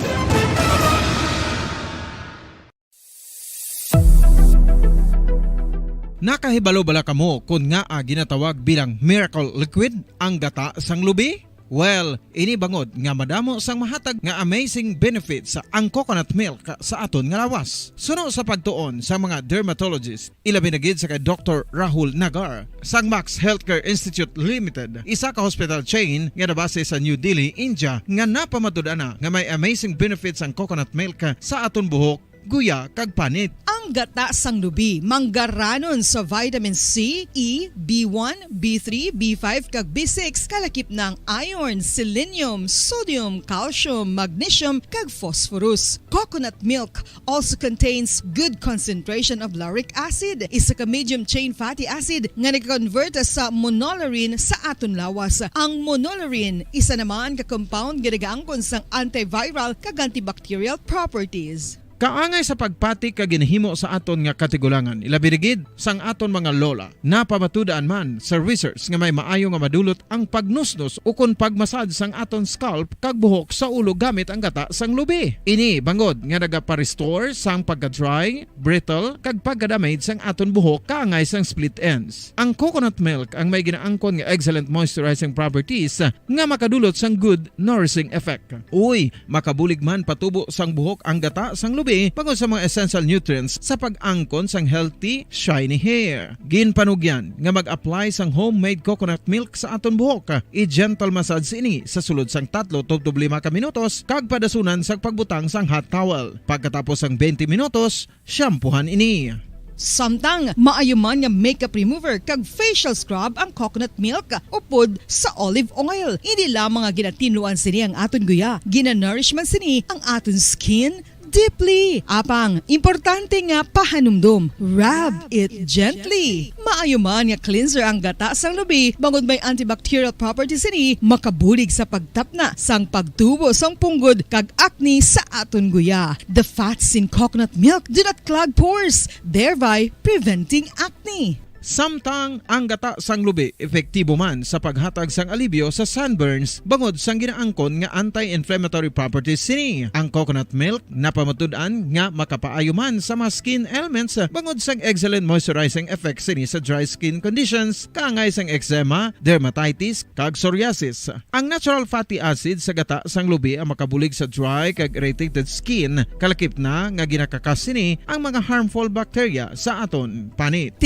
Nakahibalo bala kamo kung nga ginatawag bilang miracle liquid ang gata sang lubi? Well, ini bangod nga madamo sang mahatag nga amazing benefits sa ang coconut milk sa aton nga lawas. Suno sa pagtuon sa mga dermatologist, ilabi na gid sa kay Dr. Rahul Nagar sang Max Healthcare Institute Limited, isa ka hospital chain nga nabase sa New Delhi, India, nga napamatud-ana nga may amazing benefits ang coconut milk sa aton buhok, guya kag panit. Ang gata sang lubi manggaranon sa vitamin C, E, B1, B3, B5 kag B6 kalakip ng iron, selenium, sodium, calcium, magnesium kag phosphorus. Coconut milk also contains good concentration of lauric acid, isa ka medium chain fatty acid nga nag-convert sa monolarin sa aton lawas. Ang monolarin isa naman ka compound ginagaangkon sang antiviral kag antibacterial properties. Kaangay sa pagpati ka ginahimo sa aton nga katigulangan, ilabirigid sang aton mga lola. Napamatudaan man sa research nga may maayo nga madulot ang pagnusnos o kon pagmasad sang aton scalp kag buhok sa ulo gamit ang gata sang lubi. Ini bangod nga nagapa-restore sang pagka-dry, brittle kag pagka-damage sang aton buhok kaangay sang split ends. Ang coconut milk ang may ginaangkon nga excellent moisturizing properties nga makadulot sang good nourishing effect. Uy, makabulig man patubo sang buhok ang gata sang lubi pagod sa mga essential nutrients sa pag-angkon sang healthy, shiny hair. Ginpanugyan nga mag-apply sang homemade coconut milk sa aton buhok. I-gentle massage ini sa sulod sang 3-5 ka minutos kag padasunan sang pagbutang sang hot towel. Pagkatapos sang 20 minutos, shampoohan ini. Samtang maayo man nga makeup remover kag facial scrub ang coconut milk upod sa olive oil. Hindi lamang nga ginatinluan sini ang aton guya, ginanourish man sini ang aton skin, deeply. Apang, importante nga pahanumdum. Rub it gently. Maayo man nga cleanser ang gata sang lubi, bangod may antibacterial properties ini, makabulig sa pagtapna sang pagtubo sang punggod kag acne sa aton guya. The fats in coconut milk do not clog pores, thereby preventing acne. Samtang ang gata sang lubi epektibo man sa paghatag sang alibyo sa sunburns bangod sang ginaangkon nga anti-inflammatory properties sini. Ang coconut milk napamatud-an nga makapaayo man sa mga skin ailments bangod sang excellent moisturizing effect sini sa dry skin conditions kaangay sang eczema, dermatitis kag psoriasis. Ang natural fatty acid sa gata sang lubi ang makabulig sa dry kag irritated skin, kalakip na nga ginakakas sini ang mga harmful bacteria sa aton panit.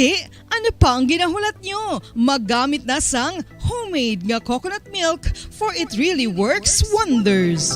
Ano pa ang ginahulat nyo? Maggamit na sang homemade nga coconut milk for it really works wonders.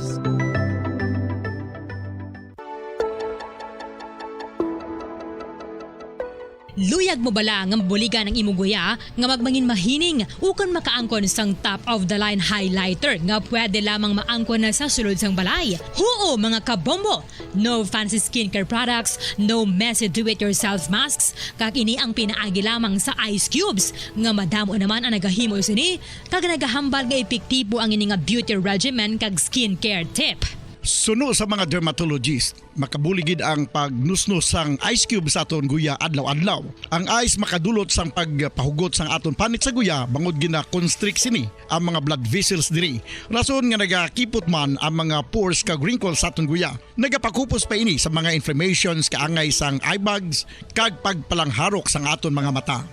Luyag mo bala nga mabuligan ang imong guya nga magmangin mahining ukon makaangkon sang top of the line highlighter nga pwede lamang maangkon na sa sulod sang balay. Huo mga kabombo! No fancy skincare products, no messy do-it-yourself masks, kag ini ang pinaagi lamang sa ice cubes nga madamo naman ang nagahimo sini kag nagahambal nga epektibo ang ini nga beauty regimen kag skincare tip. Suno sa mga dermatologist, makabuligid ang pagnusnos sang ice cube sa aton guya adlaw-adlaw. Ang ice makadulot sang pagpahugot sang aton panit sa guya bangod gina-constrict sini ang mga blood vessels diri. Rason nga nagakipot man ang mga pores kag wrinkles sa aton guya. Nagapakupos pa ini sa mga inflammations kaangay sang eye bags kag pagpalangharok sang aton mga mata.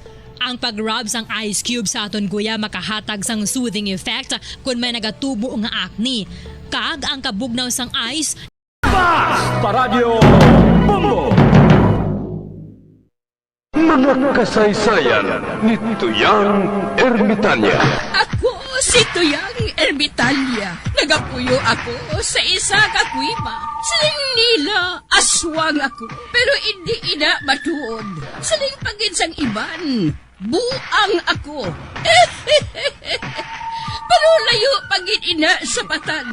Ang pag-rub sang ice cube sa aton guya makahatag sang soothing effect kung may nagatubo nga acne. Kag ang kabugnaw sang ice Paradyo Bongo. Mga kasaysayan ni Tuyang Ermitanya. Ako si Tuyang Ermitanya. Nagapuyo ako sa isa ka kuiba. Siling nila, aswang ako. Pero hindi ina matuod. Siling pagin sang iban, buang ako. Pero layo pagin ina sa patad.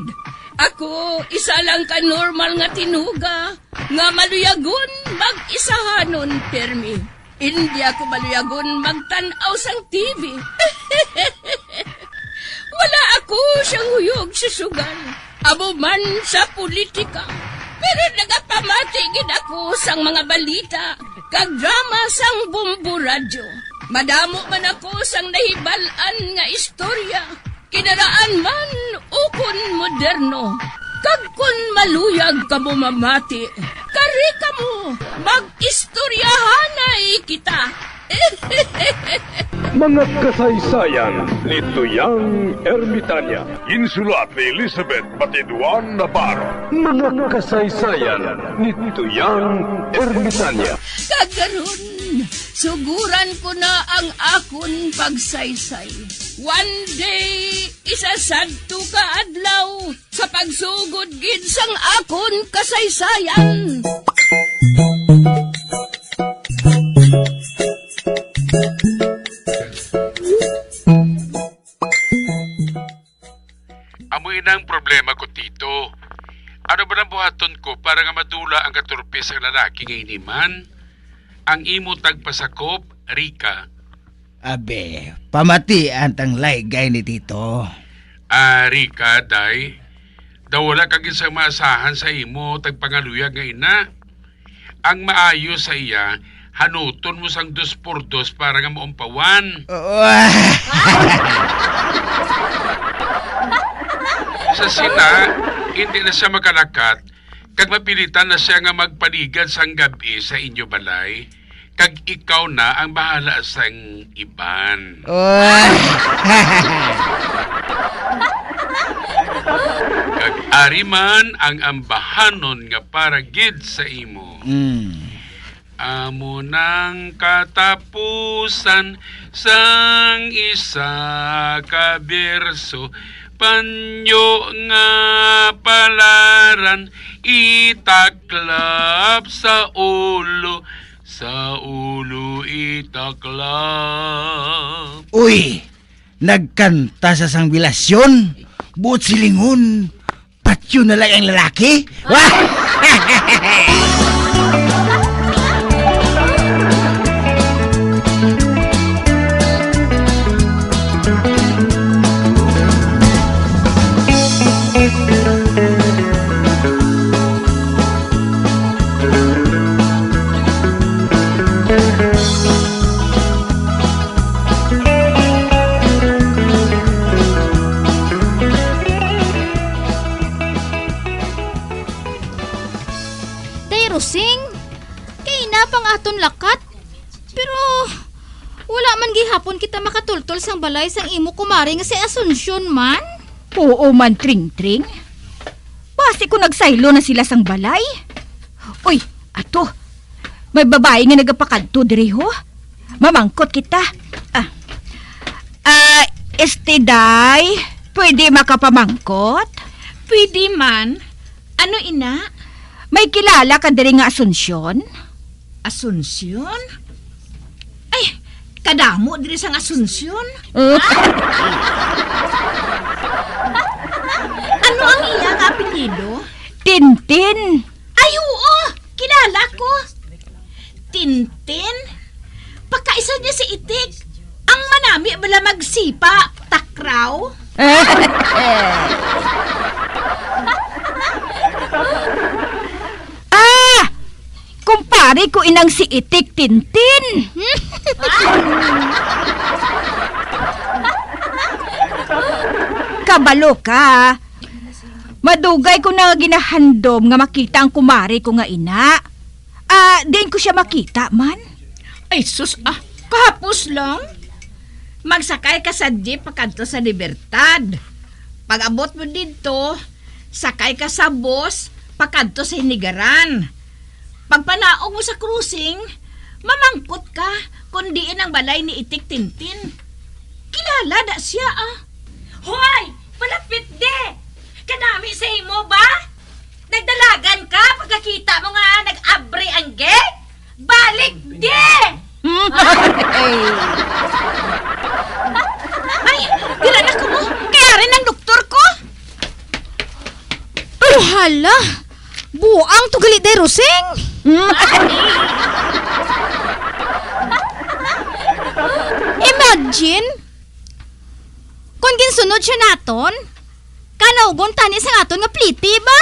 Ako, isa lang ka normal nga tinuga, nga maluyagon mag-isahanon, permi. Hindi ako maluyagon magtanaw sang TV. Wala ako siyang huyog sa sugal, abo man sa politika. Pero nagapamatigid ako sang mga balita, kag drama sang Bumbu Radyo. Madamo man ako sang nahibalan nga istorya, kinaraan man ukon moderno. Kag kun maluyag ka mo mamati, kari ka mo, mag-istoryahanay kita. Mga kasaysayan ni Tuyang Ermitanya. Insulat ni Elizabeth Batiduan Navarro. Mga kasaysayan ni Tuyang Ermitanya. Kagaron, suguran ko na ang akon pagsaysay. One day, isasadto ka adlaw sa pagsugod gid sang akon kasaysayan. Amoy na ang problema ko, Tito. Ano ba nang buhaton ko para nga madula ang katurpi sa lalaki nga iniman? Ang imo tagpasakop, Rika. Abe, pamati antang laygay ni Tito. Rika, day. Daw wala kag isang maasahan sa imo tagpangaluyag nga ina. Ang maayo sa iya, hanuton mo sang 2x2 para nga maumpawan. Sa sina, hindi na siya makalakat, kag mapilitan na siya nga magpaligad sang gabi sa inyo balay, kag ikaw na ang bahala sang iban. Kag ari man ang ambahanon nga para gid sa imo. Amo nang katapusan sang isa ka berso, panyo nga palaran, itaklap sa ulo itaklap. Uy, nagkanta sa sangbilasyon, buot silingon, patyo na lang ang lalaki. Wah! Day Rosing, kay na pang aton lakat. Pero wala man gihapon kita makatultol sang balay sang imo kumari nga si Asunsyon man. Oo man, Tring-Tring. Basi ko nagsaylo na sila sang balay. Uy, ato. May babae nga nagapakadto diri ho. Mamangkot kita. Day, pwede makapamangkot? Pwede man. Ano ina? May kilala ka diri nga Asunsyon? Asunsyon? Ay, kadamo diri sang Asunsyon. Ano ang iyang apelyido? Tintin. Ay, oo! Kilala ko! Tintin? Pagkaisa niya si Itik. Ang manami bala magsipa, takraw. Kumpare ko inang si Itik, Tintin. Kabalo ka. Madugay ko na ginahandom nga makita ang kumari ko nga ina. Din ko siya makita man. Ay, sus, kahapos lang. Magsakay ka sa jeep pakadto sa Libertad. Pag abot mo dito, sakay ka sa bus pakadto sa Hinigaran. Pag panaog mo sa cruising, mamangkot ka kung diin ang balay ni Itik Tintin. Kilala na siya Hoy! Malapit de! Kanami sa imo ba? Nagdalagan ka pagkakita mo nga nag-abre ang gate? Balik de! Ay, gilan ako mo. Kaya rin ang doktor ko. Hala! Buang tugali Day Rosing! Imagine! Kung ginsunod siya naton, kanaugon tani sa naton nga pliti ba?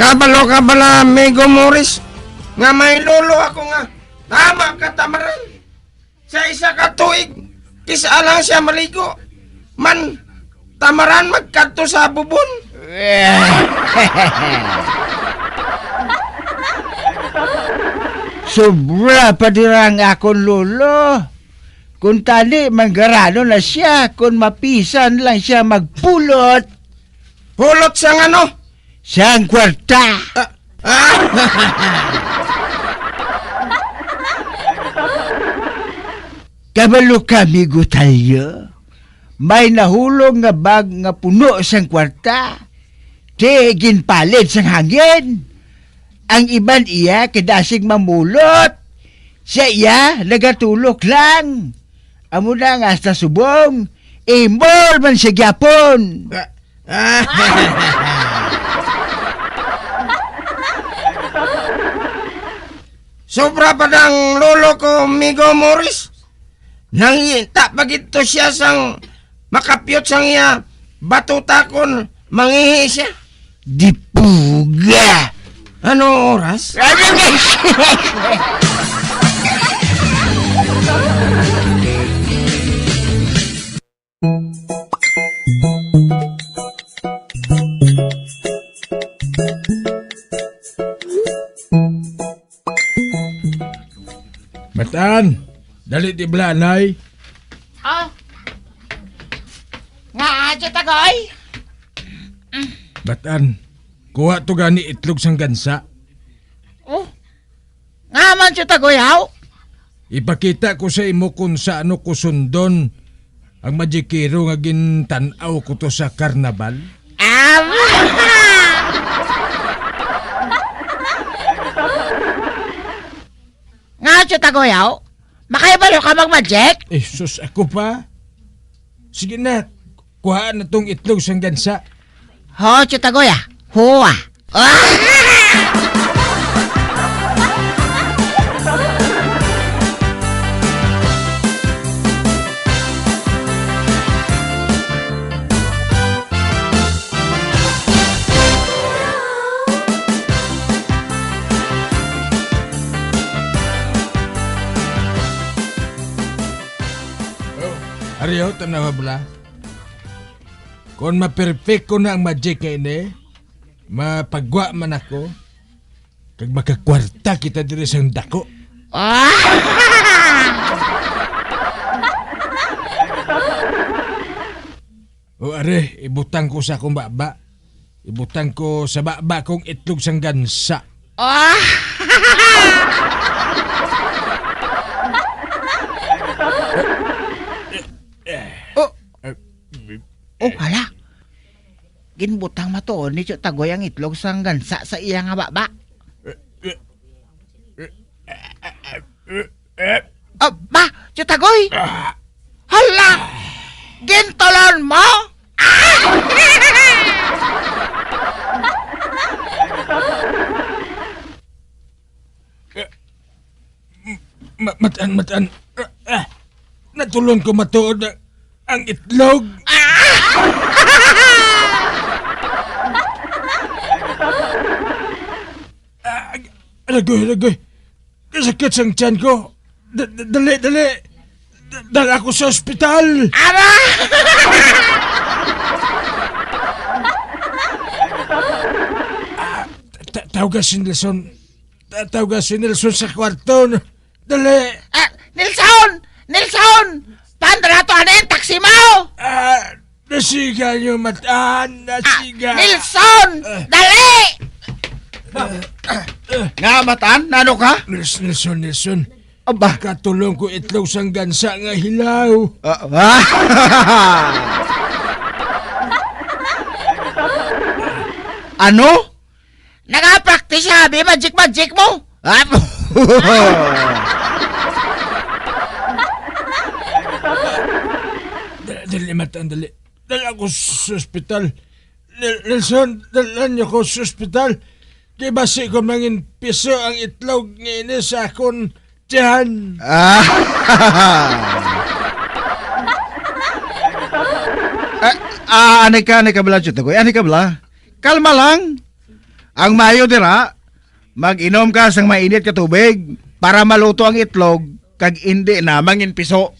Kabalo ka bala, Amigo Morris, nga may lolo ako nga. Tama ka, Tamaran. Sa isa ka tuig, kisa lang siya maligo. Man, Tamaran magkadto sa bubon. Sobra pa dirang akong lolo. Kung tali, manggarano na siya. Kung mapisan lang siya magpulot. Pulot sa ano? Siyang kwarta. Kabalo kami tayo. May nahulog nga bag nga puno sang kwarta. Di ginpalit sang hangin. Ang iban iya kadasig mamulot. Siya iya nagatulok lang. Amo na nga sa subong. Imbol man siya gyapon. Sobra pa ng lolo ko, Amigo Morris. Nangita pagito siya sang makapyot sang iya batutakon mangihi siya. Dipuga. Ano oras? Matan, dali di belanay. Nga aja tagoy. Batan, kuha to gani itlog sang gansa. Nga man siya tagoy haw. Ipakita ko sa imo kung saano ko sundon ang magikiro nga gintanaw ko to sa karnabal. Nga, Chutagoyaw, makaibalo ka mag-magic? Eh, sus, ako pa? Sige na, kuhaan na tong itlog sang gansa. Ho, Chutagoya, huwa. Ariyo, tanawa bala. Kung ma-perfect ko na ang magic nga ini, mapagwa man ako, kag makakwarta kita diri sang dako. O are, ibutang ko sa akong baba. Ibutang ko sa baba kong itlog sang gansa. Hala. Ginbutang matuon ni Chutagoy ang itlog sang gansa sa iya nga baba. Ba, Chutagoy? Hala! Gintolon mo? Matan. Natulon ko matuod ang itlog. Lagoy. Kasakit sang tiyan ko. Dali. Dala ako sa ospital. Tawagan si Nelson. Tawagan si Nelson sa kwarto. Dali. Nelson! Tanda to ano yung taxi mo? Nasiga niyo mataan. Nasiga. Nelson! Dali! Nga mataan, nano ka? Nelson. Aba, katulong ko itlog sang gansa nga hilaw. Ano? Nag-practice sabi, magic mo? Dali mataan, dali. Dala ko sa ospital. Nelson, dalan niyo ko sa ospital. Kaya basi ko mangin piso ang itlog nga ini sa akong tiyan. Anay ka bala, Chutagoy. Anay ka bala. Kalma lang. Ang mayo dira, mag-inom ka sang mainit ka tubig para maluto ang itlog kag hindi na mangin piso.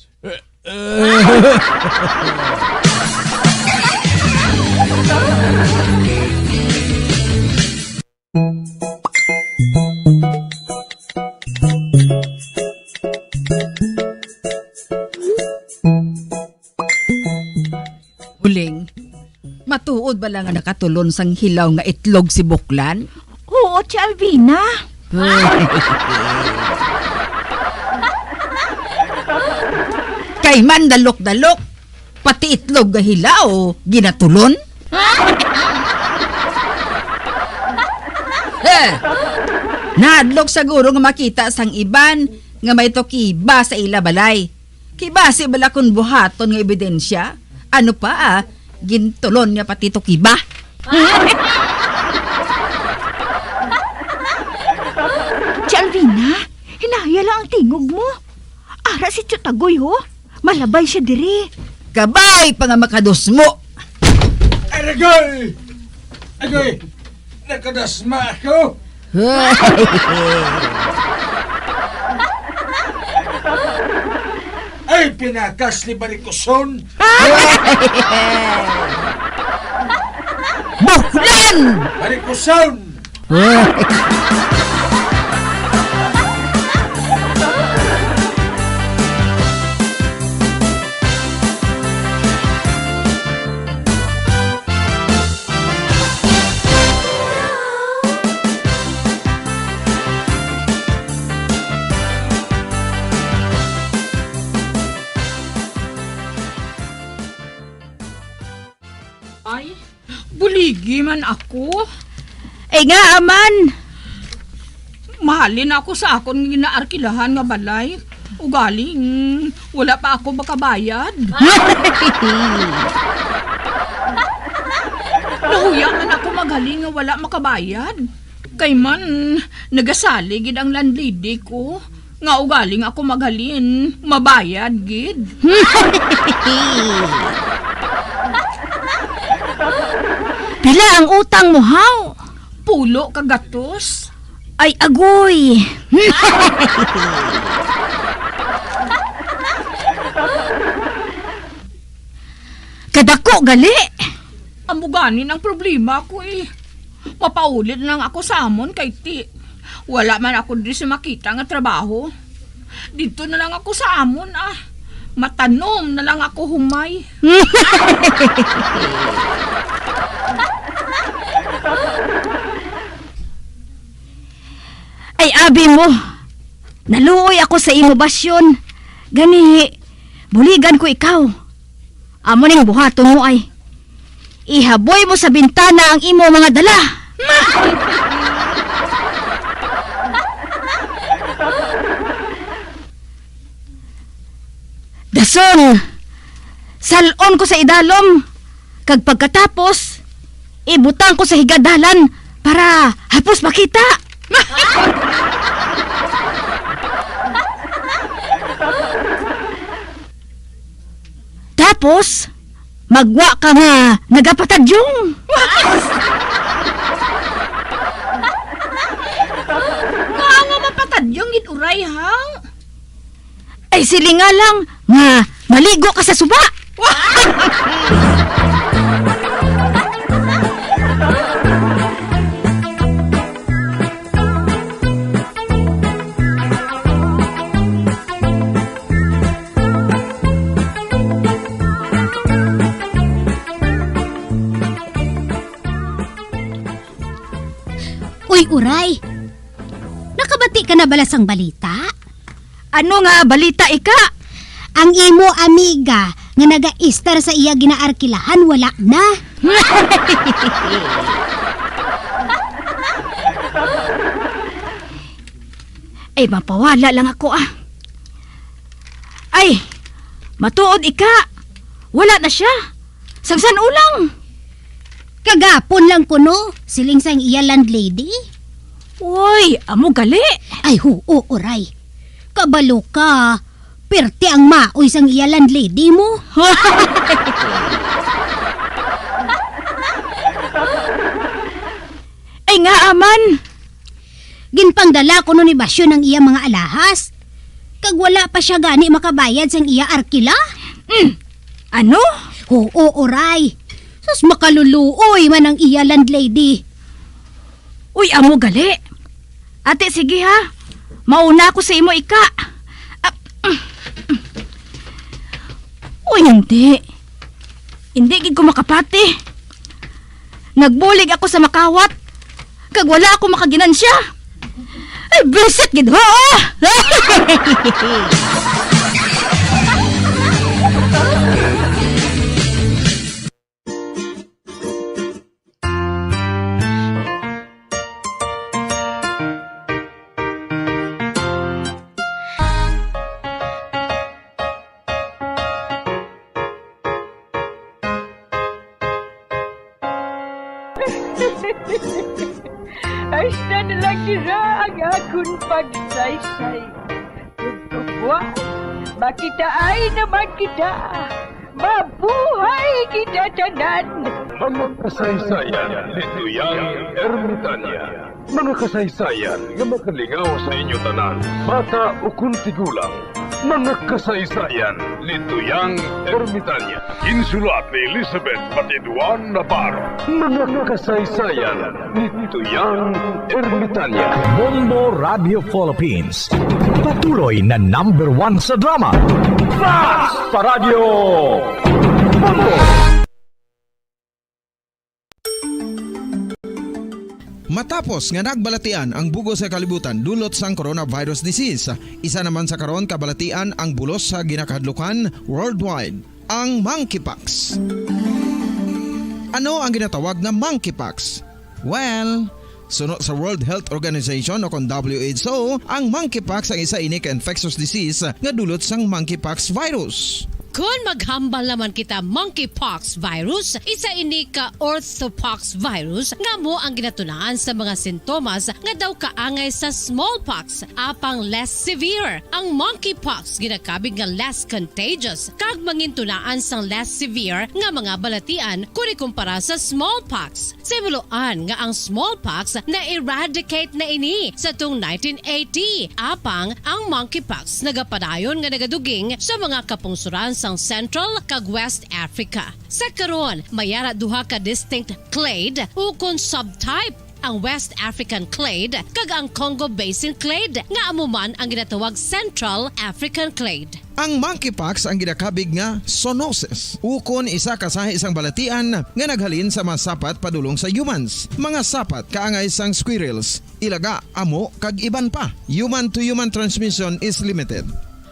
Uling, matuod ba lang nga nakatulon sang hilaw nga itlog si Buklan? Oo, Tia Alvina. Kay man dalok-dalok, pati itlog nga hilaw, ginatulon? Nadlok siguro nga makita sang iban nga may tokiba sa ila balay. Kibasi bala kun buhaton nga ebidensya. Ano pa gintulon niya pati tokiba. Tia Alvina, hinaya lang ang tingog mo. Ara si Chutagoy ho. Malabay siya diri. Kabay pa nga makados mo. Agoy! Nakadasma ako. Ay, pinakas ni Barikuson. Buklan! Barikuson! Sige man ako. Nga aman. Mahalin ako sa akong ginaarkilahan nga balay. Ugaling, wala pa ako makabayad. Nahuyangan ako magaling nga wala makabayad. Kay man, nagasalig gid ang landlady ko. Nga ugaling ako maghalin, mabayad gid. Pila ang utang mo, haw? Pulo ka gatos. Ay, agoy. Kadako gali. Amuganin ang problema ko eh. Mapaulit lang ako sa amon kay ti. Wala man ako di sa makita nga trabaho. Dito na lang ako sa amon ah. Matanom na lang ako humay. Ay, abi mo. Naluoy ako sa imo basyon. Gani, buligan ko ikaw. Amo ning buhaton mo ay. Ihaboy mo sa bintana ang imo mga dala. Dason, salon ko sa idalom. Kag pagkatapos, ibutang ko sa higadalan para hapos makita. Tapos, magwa ka nga nagapatadyong. Nga mapatadyong inuray hang. Ay sili nga lang nga maligo ka sa suba. Uy, Uray. Nakabati ka na bala sang balita? Ano nga balita ika? Ang imo amiga nga naga-istar sa iya ginaarkilahan wala na. Ay, mapawala lang ako ah. Ay, matuod ika. Wala na siya. Sagsan ulang. Kagapon lang kuno, siling sang iya landlady. Uy, amo gali. Ay, huo, Uray. Kabalo ka. Perti ang maoy sang iya landlady mo. Ay nga aman. Ginpangdala ko no ni Basyo ng iya mga alahas. Kag wala pa siya gani makabayad sang iya arkila. Ano? Oo, Uray. Sus makaluluoy man ang iya landlady. Uy, amo gali. Ate, sige ha. Mauna ako sa imo ika. Uy, hindi. Hindi gid ko makapati. Nagbulig ako sa makawat. Kag wala ako makaginansya. Ay, bisit gid ho. Hasta na lang sila ang akong pagsaysay. Pagkabuas, makita ay naman kita. Mabuhay kita tanan. Mga kasaysayan ni Tuyang Ermitanya. Mga kasaysayan nga makalingaw sa inyo tanan, bata o kuntigulang. Mga kasaysayan ni Tuyang Ermitanya. Insulat ni Elizabeth Batiduan Navarro. Mga kasaysayan ni Tuyang Ermitanya. Bombo Radio Philippines. Patuloy na #1 sa drama. Fast sa Radio Bombo! Matapos nga nagbalatian ang bugos sa kalibutan dulot sang coronavirus disease, isa naman sa karon kabalatian ang bulos sa ginakahadlukan worldwide, ang monkeypox. Ano ang ginatawag na monkeypox? Well, sunod sa World Health Organization o kung WHO, ang monkeypox ang isa ini ka infectious disease nga dulot sang monkeypox virus. Kung maghambal naman kita monkeypox virus, isa ini ka orthopox virus nga mo ang ginatunahan sa mga sintomas nga daw kaangay sa smallpox, apang less severe. Ang monkeypox ginakabig nga less contagious, kag mangintunaan sang less severe nga mga balatian kung ikumpara sa smallpox. Simuloan nga ang smallpox na eradicate na ini sa tung 1980, apang ang monkeypox nagapadayon nga nagaduging sa mga kapungsuran sang Central kag West Africa. Sa karon, mayara duha ka distinct clade ukon subtype, ang West African clade kag ang Congo Basin clade nga amuman ang ginatawag Central African clade. Ang monkeypox ang ginakabig nga zoonosis. Ukon isa kasahi isang balatian nga naghalin sa mga sapat padulong sa humans. Mga sapat kaangay sang squirrels, ilaga, amo kag iban pa. Human to human transmission is limited.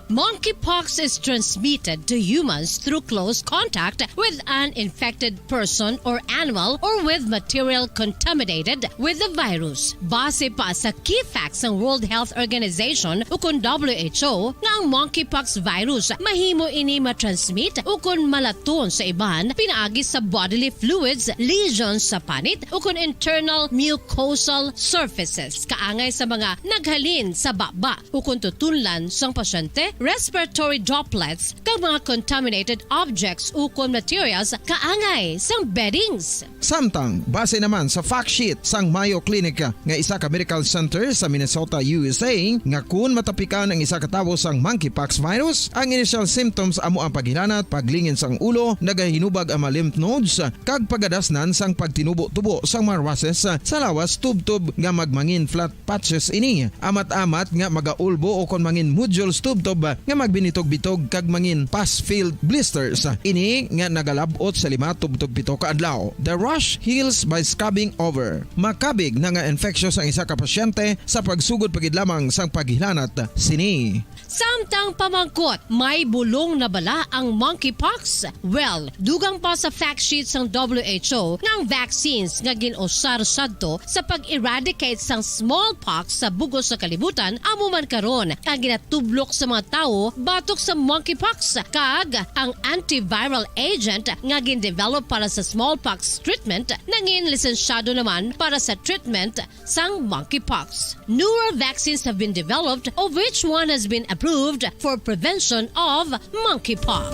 Monkeypox is transmitted to humans through close contact with an infected person or animal or with material contaminated with the virus. Base pa sa key facts ng World Health Organization ukon WHO nga ang monkeypox virus mahimo ini matransmit ukon malaton sa iban pinaagi sa bodily fluids, lesions sa panit ukon internal mucosal surfaces kaangay sa mga naghalin sa baba ukon tutunlan sang pasyente, respiratory droplets kag mga contaminated objects ukon materials kaangay sang beddings. Samtang, base naman sa fact sheet sang Mayo Clinic nga isa ka medical center sa Minnesota, USA, nga kun matapikan ang isa ka tawo sang monkeypox virus, ang initial symptoms amo ang paghilanat, paglingin sang ulo, nagahinubag ang mga lymph nodes, kag pagadasnan sang pagtinubo-tubo sang mga rashes sa lawas tubtob nga magmangin flat patches ini. Amat-amat nga magaulbo o kon mangin nodules tubtob nga magbinitog-bitog kag mangin pus-filled blisters. Ini nga nagalabot sa 5 tubtob 7 ka adlaw. The rash heals by scabbing over. Makabig na nga infectious ang isa ka pasyente sa pagsugod pagid lamang sang paghilanat sini. Samtang pamangkot, may bulong na bala ang monkeypox? Well, dugang pa sa fact sheets ng WHO nga ang vaccines nga ginusar sadto sa pag-eradicate sang smallpox sa bugos sa kalibutan amo man karon ang ginatublok sa mga tao batok sa monkeypox kag ang antiviral agent nga gin-develop para sa smallpox treatment nangin lisensyado naman para sa treatment sang monkeypox. Newer vaccines have been developed of which one has been approved for prevention of monkeypox.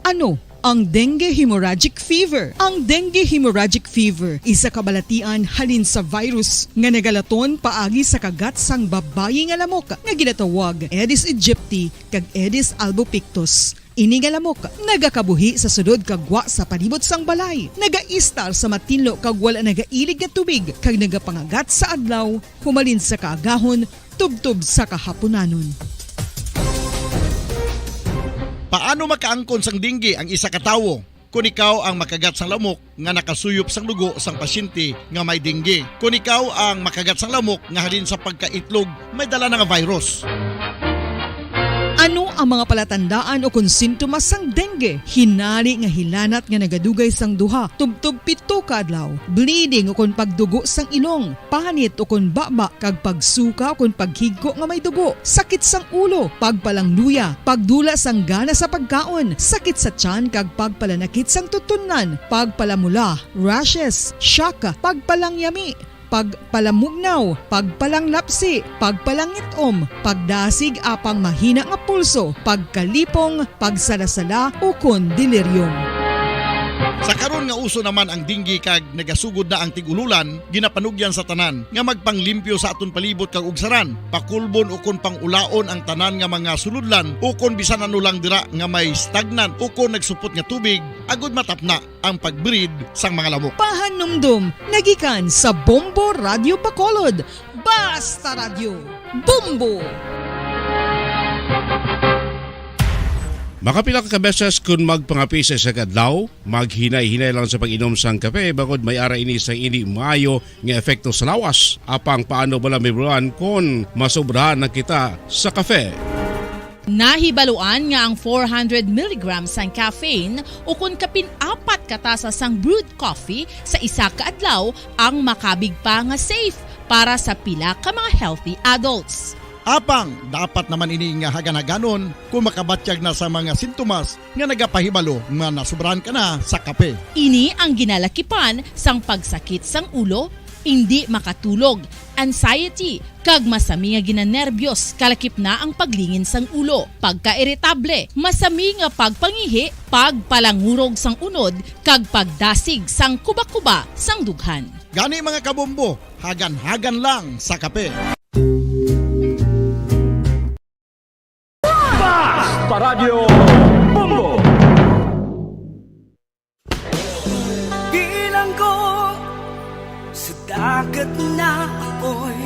Ano ang dengue hemorrhagic fever? Ang dengue hemorrhagic fever isa kabalatian halin sa virus nga nagalaton paagi sa kagat sang babayi nga lamok nga ginatawag Aedes aegypti kag Aedes albopictus. Ini nga lamok nagakabuhi sa sudod kagwa sa palibot sang balay, nagaistar sa matinlo kag wala nagailig nga tubig kag nagapangagat sa adlaw, humalin sa kaagahon, tubtob sa kahaponanon. Paano makaangkon sang dengue ang isa ka tawo? Kung ikaw ang makagat sang lamok nga nakasuyop sang dugo sang pasyente nga may dengue. Kung ikaw ang makagat sang lamok nga halin sa pagkaitlog may dala nga virus. Ano ang mga palatandaan o kung sintomas sang dengue? Hinali nga hilanat nga nagadugay sang duha, tubtob 7 ka adlaw, bleeding o kung pagdugo sang ilong, panit o kung baba, kag pagsuka o kung paghigko nga may dugo, sakit sang ulo, pagpalangluya, pagdula sang gana sa pagkaon, sakit sa tiyan kag pagpalanakit sang tutunan, pagpalamula, rashes, shock, pagpalangyami, pagpalamugnaw, pagpalanglapsi, pagpalangitom, pagdasig apang mahina nga pulso, pagkalipong, pagsalasala o kon delirium. Sa karon nga uso naman ang dengue kag nagasugod na ang tigululan, ginapanugyan sa tanan nga magpanglimpyo sa aton palibot kag ugsaran, pakulbon o kon pangulaon ang tanan nga mga suludlan o kon bisan ano lang dira nga may stagnan o kon nagsupot nga tubig, agud matapna ang pagbreed sang mga lamok. Pahanumdum, nagikan sa Bombo Radio Bacolod. Basta Radio, Bombo! Makapila ka beses kung magpangapi sa kadlaw, maghinay-hinay lang sa pag-inom sang kape bagod may ara ini sa ini maayo nga epekto sa lawas. Apang paano bala may buwan kung masobrahan na kita sa kape? Nahibaluan nga ang 400 mg sang caffeine o kung kapin-4 katasa sang brewed coffee sa isa ka adlaw ang makabig pa nga safe para sa pila ka mga healthy adults. Apang, dapat naman ini nga haganaganon kung makabatyag na sa mga sintomas nga nagapahibalo nga nasubran ka na sa kape. Ini ang ginalakipan sang pagsakit sang ulo, hindi makatulog, anxiety, kag masami nga ginanerbiyos, kalakip na ang paglingin sang ulo, pagka-iritable, masami nga pagpangihi, pagpalangurog sang unod, kag pagdasig sang kuba-kuba sang dughan. Gani mga kabombo, hagan-hagan lang sa kape. Paradyo Bombo! Bilang ko sa dagat na apoy,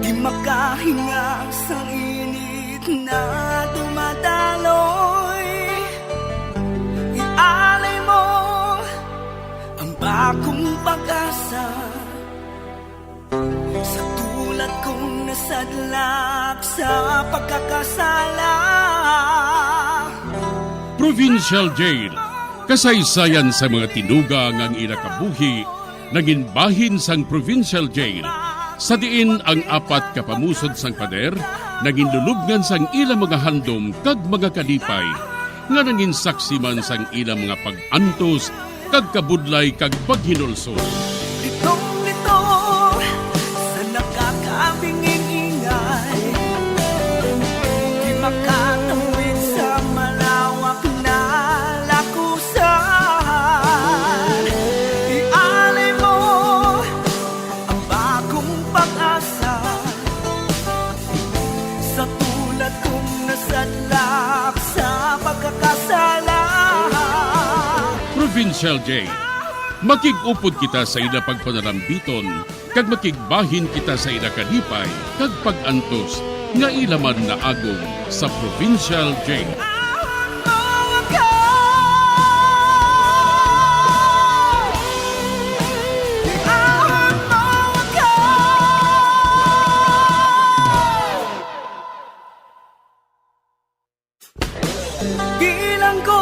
di makahinga sa init na dumadaloy. Ialay mo ang bagong pag-asa sa tulad kong nasadlak sa pagkakasala. Provincial Jail, kasaysayan sa mga tinuga ngang inakabuhi, naging bahin sang Provincial Jail. Sa diin ang 4 kapamusod sang pader, naging lulubngan sang ilang mga handom kag mga kalipay, nga naging saksi man sang ilang mga pag-antos, kag kabudlay kag paghinulsol. Litong-lito sa nakakabingin ingay, di makatawid sa malawak na lakusan. Ialay mo ang bagong pag-asa sa tulad kong nasadlak sa pagkakasala. Provincial Jail, makig-upod kita sa ila pagpanalambiton, kag makigbahin kita sa ila kalipay, kag pag-antos, nga ilaman na agong sa Provincial Jail. Bilang ko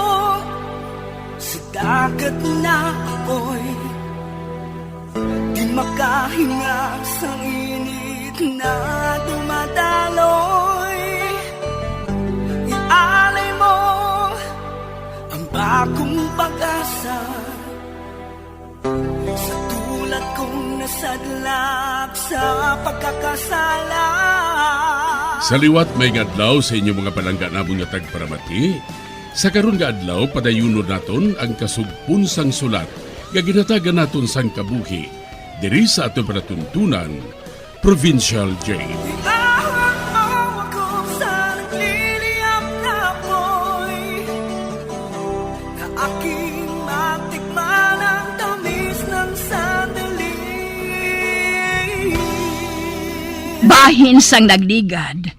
sa dagat na apoy, di makahinga sa init na dumadaloy. Ialay mo ang bagong pag-asa sa tulad kong nasadlak sa pagkakasala. Sa liwat may adlaw sa inyong mga palangga namong nga tagparamati. Sa karon nga adlaw padayunon naton ang kasugpon sang sulat nga ginatagan naton sang kabuhi diri sa aton panatuntunan, Provincial Jail. Bahin sang nagligad,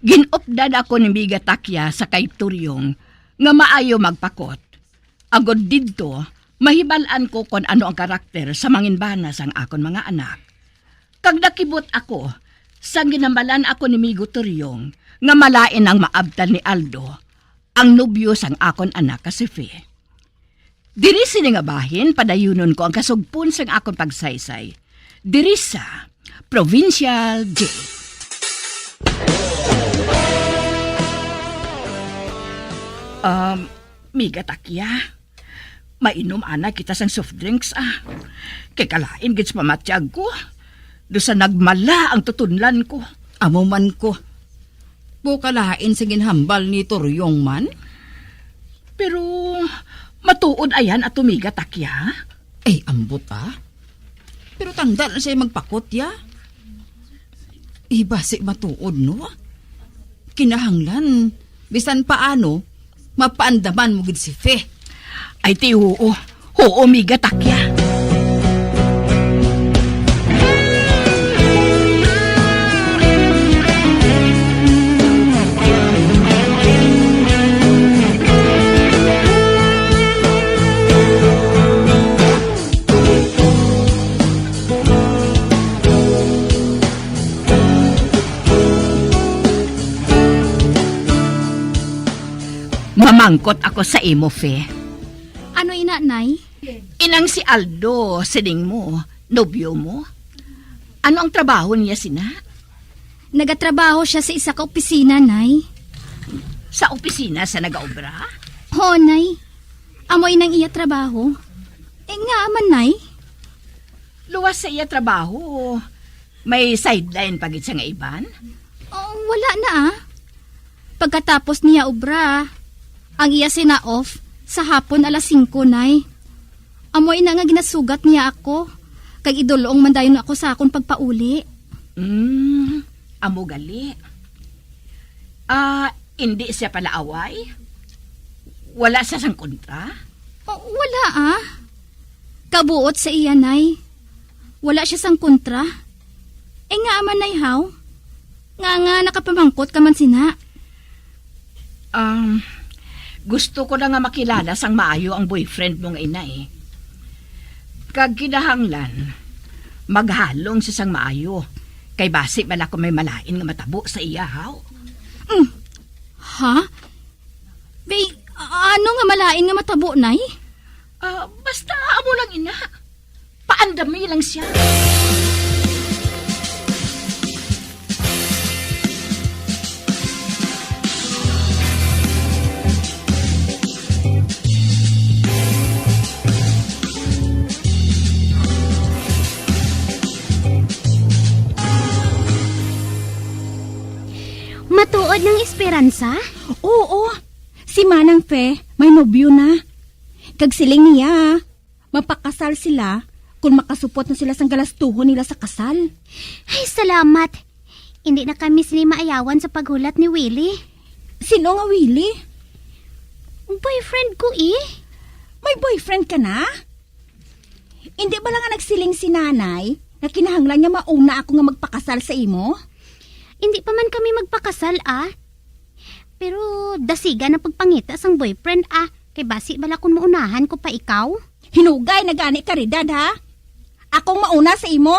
ginupdad ako ni Biga Takya sa kaituryong nga maayo magpakot. Agod didto, mahibalaan ko kung ano ang karakter sa manginbana sang akon mga anak. Kag nakibot ako, sang ginamalan ako ni Migo Turyong nga malain ang maabtan ni Aldo, ang nobyo sang akon anak ka si Fe. Diri sini nga bahin, padayunon ko ang kasugpon sang akon pagsaysay. Diri sa Provincial Jail. Miga Takya, mainom ana kita sang soft drinks Kay kalain gits pamatyag ko. Do sa nagmala ang tutunlan ko. Amo man ko. Bukalain sa ginhambal ni Turyong man. Pero matuod ayan at Miga Takya. Ambot Pero tanda na siya magpakot ya. Iba si matuod no. Kinahanglan, bisan paano, mapaandaman mo gid si Fe. Ay ti oo, Miga Takya. Mamangkot ako sa imo, Fe. Ano ina, Nay? Inang si Aldo, sining mo, nobyo mo. Ano ang trabaho niya, sina? Nagatrabaho siya sa isa ka opisina, Nay. Sa opisina sa nagaobra? Oo, Nay. Amoy nang iya trabaho. Nga aman, Nay. Luwas sa iya trabaho. May sideline pagit sa nga iban? Wala na Pagkatapos niya obra, ang iya sina-off sa hapon alas 5, Nay. Amoy na nga ginasugat niya ako. Kag idulong mandayon ako sa akong pagpauli. Amo gali. Hindi siya pala away? Wala siya sang kontra? Wala Kabuot sa iya, Nay. Wala siya sang kontra. Nga aman, Nay, haw? Nga nakapamangkot ka man sina. Gusto ko na nga makilala sang maayo ang boyfriend mong ina Kag kinahanglan, maghalong sa sang maayo. Kay basi bala ko may malain nga matabo sa iya, haw? Ha? Ano nga malain nga matabo, Nay? Basta amo lang ina. Paandami lang siya. Matuod ng esperanza? Oo. Si Manang Fe, may nobyo na. Kag siling niya, mapakasal sila kung makasupot na sila sang galastuhon nila sa kasal. Ay, salamat. Hindi na kami sila maayawan sa paghulat ni Willie. Sino nga Willie? Boyfriend ko May boyfriend ka na? Hindi ba lang nga nagsiling si nanay na kinahanglan niya mauna ako nga magpakasal sa imo? Hindi pa man kami magpakasal Pero dasiga na pagpangita sang boyfriend kay basi bala kung maunahan ko pa ikaw. Hinugay na gani ka ridad ha? Akong mauna sa imo?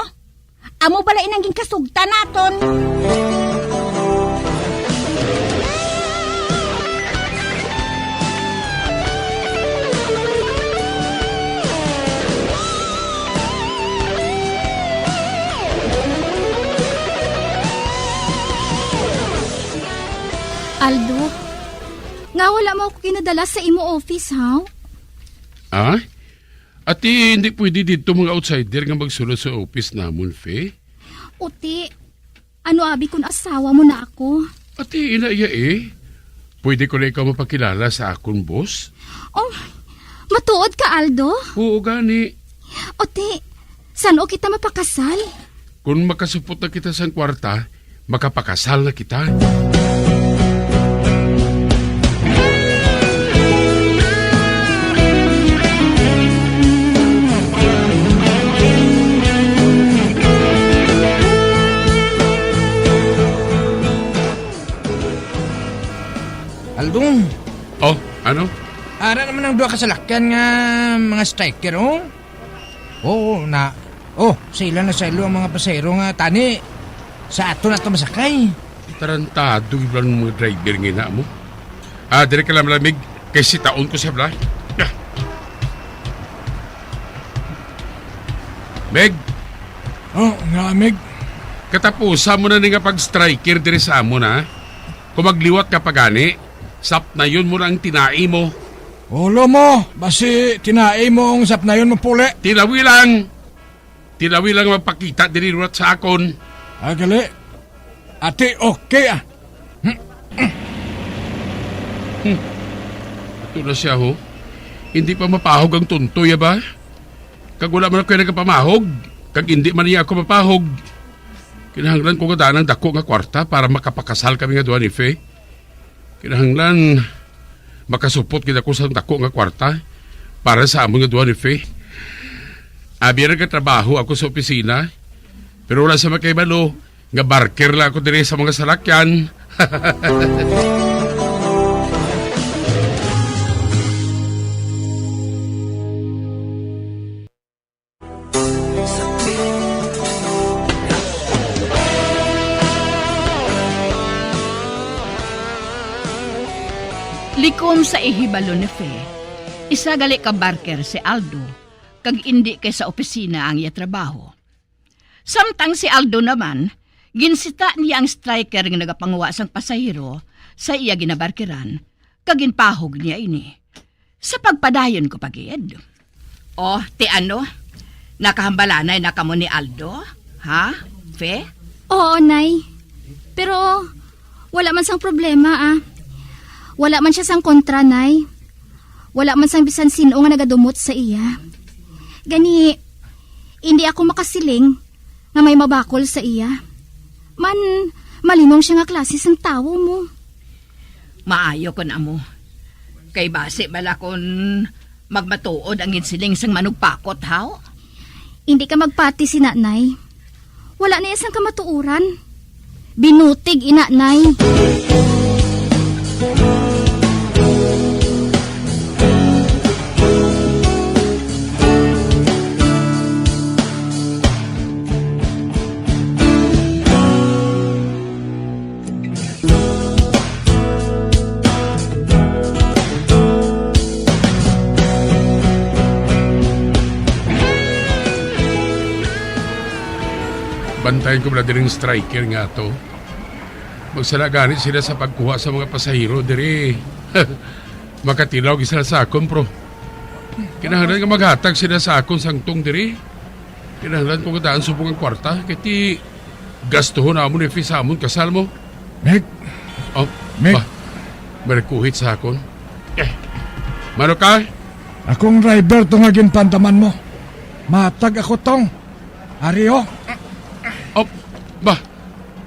Amo bala inangging kasugta naton. Aldo, nga wala mo ako kinadala sa imo office, haw? Ati, hindi pwede dito mga outsider nga magsulod sa office namon, Fe? Uti, ano abi kung asawa mo na ako? Ati, inaiya Pwede ko na ikaw mapakilala sa akong boss? Matuod ka, Aldo? Oo, gani. Uti, saan o kita mapakasal? Kung makasupot na kita sa kwarta, makapakasal na kita. Aldong. Ano? Ara naman ang duha kasalakyan nga mga striker, sila na sa ilo ang mga pasero nga tani. Sa ato na ito masakay. Tarantado ibang mga driver nga na mo. Dire ka lang lamig kay si taon ko siya bla. Meg. Nga Meg. Katapusan mo na nga pag-striker dire sa amo na. Kung magliwat ka pa gani, sap na yun mo lang tinai mo. Ulo mo, basi tinai mo ang sap na yun mapuli. Tinawi lang magpakita diniruat sa akon. Gali, ati okay Ito na siya Hindi pa mapahog ang tuntoy ba? Kag wala man ako nagpamahog, kag hindi man niya ako mapahog. Kinahanglan ko nga ng dako nga kwarta para makapakasal kami nga duha ni Fe. Kinahanglan makasupot kita ko sa dako nga kwarta para sa amon nga duha ni Fe. Abi ra ka trabaho ako sa opisina, pero wala sa makaibalo nga barker lang ako dire sa mga salakyan. Kom sa ihibalo ni Fe, isa gali ka barker si Aldo, kag indi kay sa opisina ang iya trabaho. Samtang si Aldo naman, ginsita niya ang striker nga nagapanguwa sang pasahero sa iya ginabarkeran, kag ginpahog niya ini. Sa pagpadayon ko pagid. Oh, ti ano? Nakahambalanay na kamo ni Aldo? Ha, Fe? Oo, Nay. Pero wala man sang problema Wala man siya sang kontra, Nay. Wala man sang bisan sino nga nagadumot sa iya. Gani, hindi ako makasiling nga may mabakol sa iya. Malinong siya nga klase sang tawo mo. Maayo ko na mo. Kay base bala kon magmatuod ang insiling sang manugpakot, haw? Hindi ka magpati si Nanay. Wala na isang kamatuuran. Binutig inanay. Bantayan ko na din striker nga to. Magsalaganit sila sa pagkuha sa mga pasahero diri. Makatilaw sila sa akon, pro. Kinahanglan nga maghatag sila sa akon sangtong diri. Kinahanglan ko kataan subong ang kwarta. Kati gastuhon na mo ni Fisamon kasal mo. Meg? Oh, Meg? Marikuhit sa akon. Mano ka? Akong driver to nga ginpantaman mo. Matag ako tong. Ario? Oh, ba?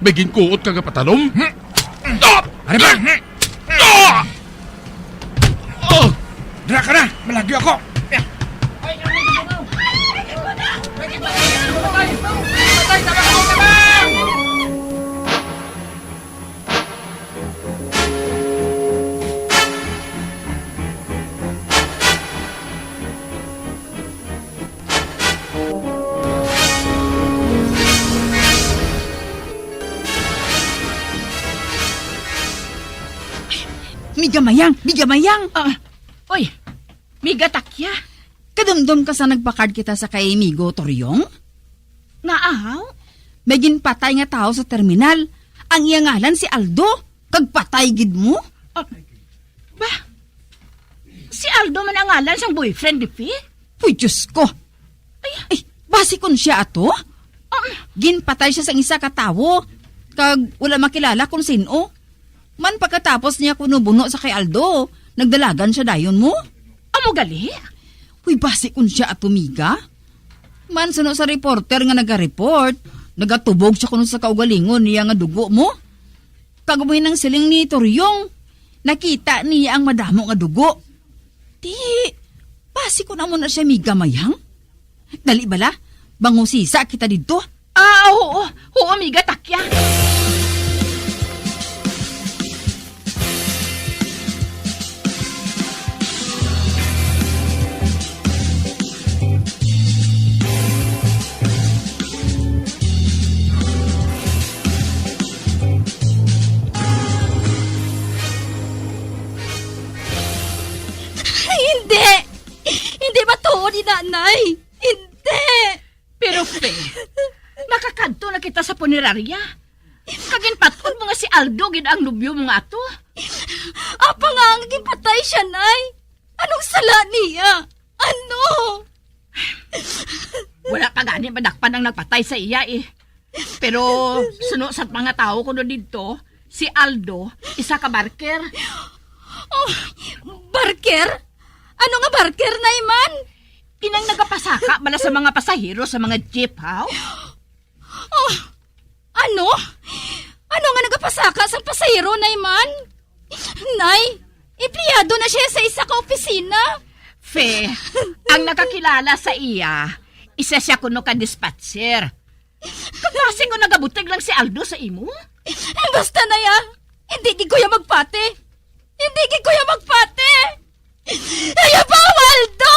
May ginkuot ka nga patalom? Ano ba? Dira ka na! Malagyo ako! Migamayang! Oy, migatakya. Kadumdum ka sa nagpakard kita sa kay Migo Toryong? Naahaw? May ginpatay nga tao sa terminal. Ang iya ngalan si Aldo. Kagpatay gid mo? Ba? Si Aldo man ang ngalan sang boyfriend, di Fi? Uy, Diyos ko. Ay, basi kon siya ato? Ginpatay siya sa isa ka tawo. Kag wala makilala kung sino. Man pagkatapos niya kunubuno sa kay Aldo, nagdalagan siya dayon mo? Amo gali? Uy, basi kun siya at tumiga. Man suno sa reporter nga naga-report, nagatubog siya kuno sa kaugalingon niya nga dugo mo. Kagamoy ng siling ni Toryong, nakita niya ang madamo nga dugo. Di, basi ko na mo na siya migamayang. Dali bala, bangusisa kita dito. Oo, miga takya. Hindi ba tuon ni Nanay? Hindi! Pero Fe, nakakadto na kita sa punerarya. Kaginpatod mo nga si Aldo gid ang nubyo mo nga ato. Apa nga ang gipatay siya, Nay? Anong sala niya? Ano? Wala pa gani madakpan ang nagpatay sa iya eh. Pero suno sa mga tao ko dito, si Aldo, isa ka barker. Oh, barker? Ano nga barker, Nayman? Inang nagapasaka bala sa mga pasahero sa mga jeep, ha? Oh, ano? Ano nga nagapasaka sa pasahero, Nayman? Nay, empleyado na siya sa isa ka opisina. Fe, ang nakakilala sa iya, isa siya kuno ka dispatcher. Kapasi ko nagabutig lang si Aldo sa imo? Basta na ya, hindi ko ya magpate. Hindi ko ya magpate. Ay, Aldo!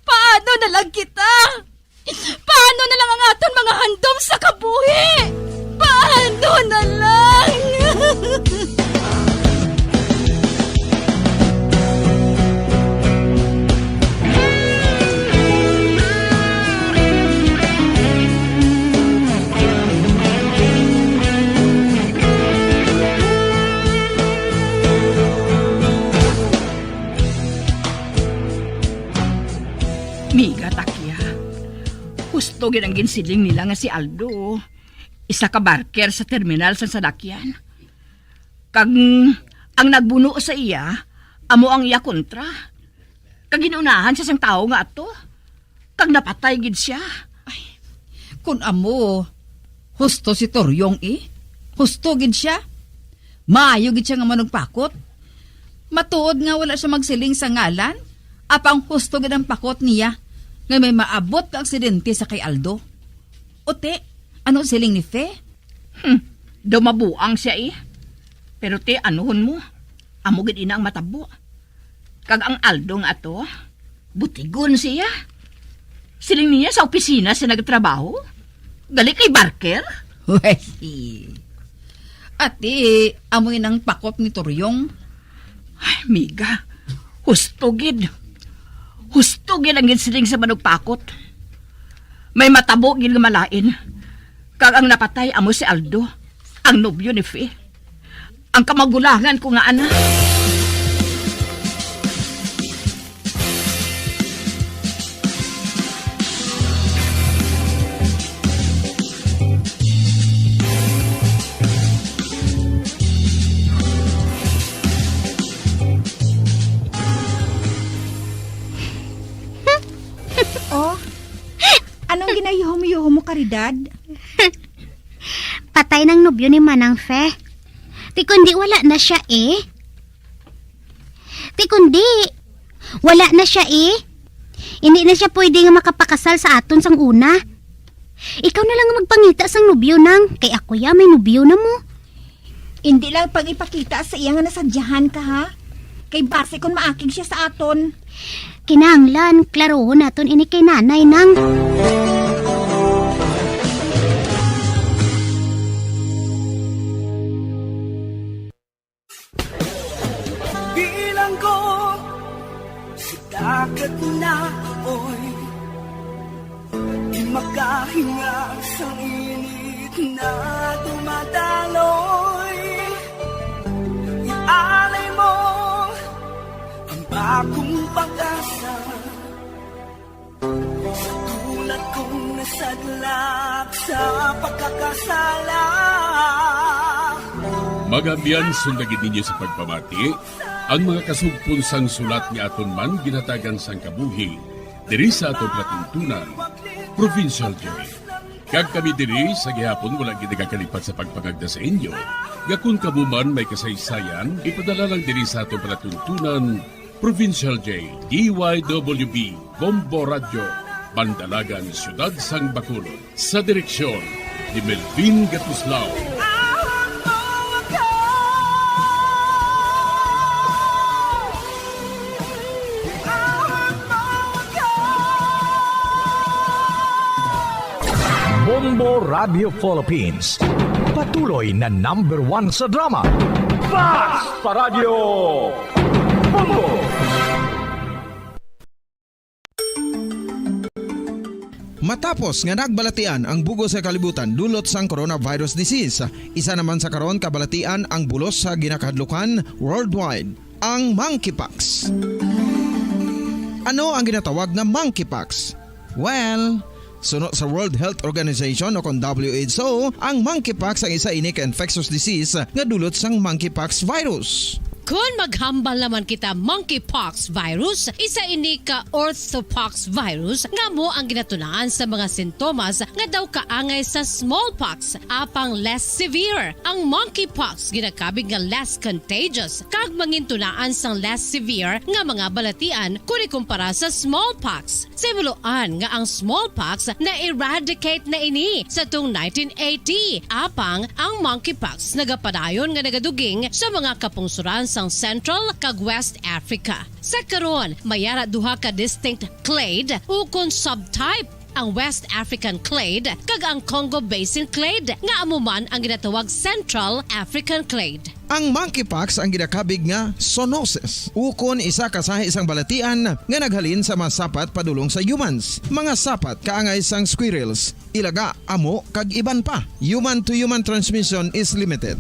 Paano na lang kita? Paano na lang ang aton mga handom sa kabuhi? Paano na lang? husto gid ang ginsiling nila nga si Aldo. Isa ka barker sa terminal sa sadakyan. Kag ang nagbuno sa iya, amo ang iya kontra. Kag ginunahan siya sang tao nga ato. Kag napatay gid siya. Kun amo, husto si Toryong Husto gid siya. Maayo gid siya nga manugpakot. Matuod nga wala siya magsiling sa ngalan. Apang husto gid ang pakot niya nga may maabot ka aksidente sa kay Aldo. Ote, ano siling ni Fe? Dumabuang siya Pero te, anuhon mo? Amo gid ina ang matabo. Kag ang Aldo nga ato, butigon siya. Siling niya sa opisina siya nagtrabaho. Gali kay Barker. Ate, amoy ng pakot ni Toryong. Ay, miga. Husto gid. Husto gid ang ginsiling sa manugpakot. May matabo gid nga malain. Kag ang napatay amo si Aldo, ang nobyo ni Fe. Ang kamagulangan ko nga anak. Anong ginayuho mo, Caridad? Patay ng nobyo ni Manang Fe. Ti kundi wala na siya Ti kundi wala na siya Hindi na siya pwede nga makapakasal sa aton sang una. Ikaw na lang magpangita sang nobyo nang. Kay ako may nobyo na mo. Hindi lang pag ipakita sa iya nga nasadyahan ka ha. Kay base kung maakig siya sa aton. Kinahanglan, klarohon naton ini kay nanay nang. Bilang ko sa dagat na apoy, di makahinga sa init na dumadaloy. Ialay mo ang bagong pag-asa sa tulad kong nasadlak sa pagkakasala. Magambyan sundagin ninyo sa pagpamati ang mga kasugpon sang sulat ni aton man ginatagan sang kabuhi diri sa aton platuntunan, Provincial Joy. Kag kami diri sa gihapon wala ginagakalipat sa pagpangagda sa inyo. Gakun kabuman may kasaysayan, ipadala lang diri sa aton platuntunan, Provincial J, DYWB, Bombo Radio, Bandalagan, Siyudad Sang Bacolod, sa direksyon ni Melvin Gatuslao. Bombo Radio Philippines. Patuloy na #1 sa drama. Basta Radio Bombo! Matapos nga nagbalatian ang bugo sa kalibutan dulot sang coronavirus disease, isa naman sa karon kabalatian ang bulos sa ginakahadlukan worldwide, ang monkeypox. Ano ang ginatawag na monkeypox? Well, sunod sa World Health Organization o kung WHO, ang monkeypox ang isa ini ka infectious disease nga dulot sang monkeypox virus. Kung maghambal naman kita monkeypox virus, isa ini ka orthopox virus nga mo ang ginatunaan sa mga sintomas nga daw kaangay sa smallpox, apang less severe. Ang monkeypox ginakabig nga less contagious, kag mangintunaan sang less severe nga mga balatian kung ikumpara sa smallpox. Simuloan nga ang smallpox na-eradicate na ini sa tung 1980, apang ang monkeypox nagapadayon nga nagaduging sa mga kapungsuran sang Central kag West Africa. Sa karon, mayara duha ka distinct clade ukon subtype, ang West African clade kag ang Congo Basin clade nga amuman ang ginatawag Central African clade. Ang monkeypox ang ginakabig nga zoonosis, ukon isa kasahi isang balatian nga naghalin sa mga sapat padulong sa humans. Mga sapat kaangay sang squirrels, ilaga, amo kag iban pa. Human to human transmission is limited.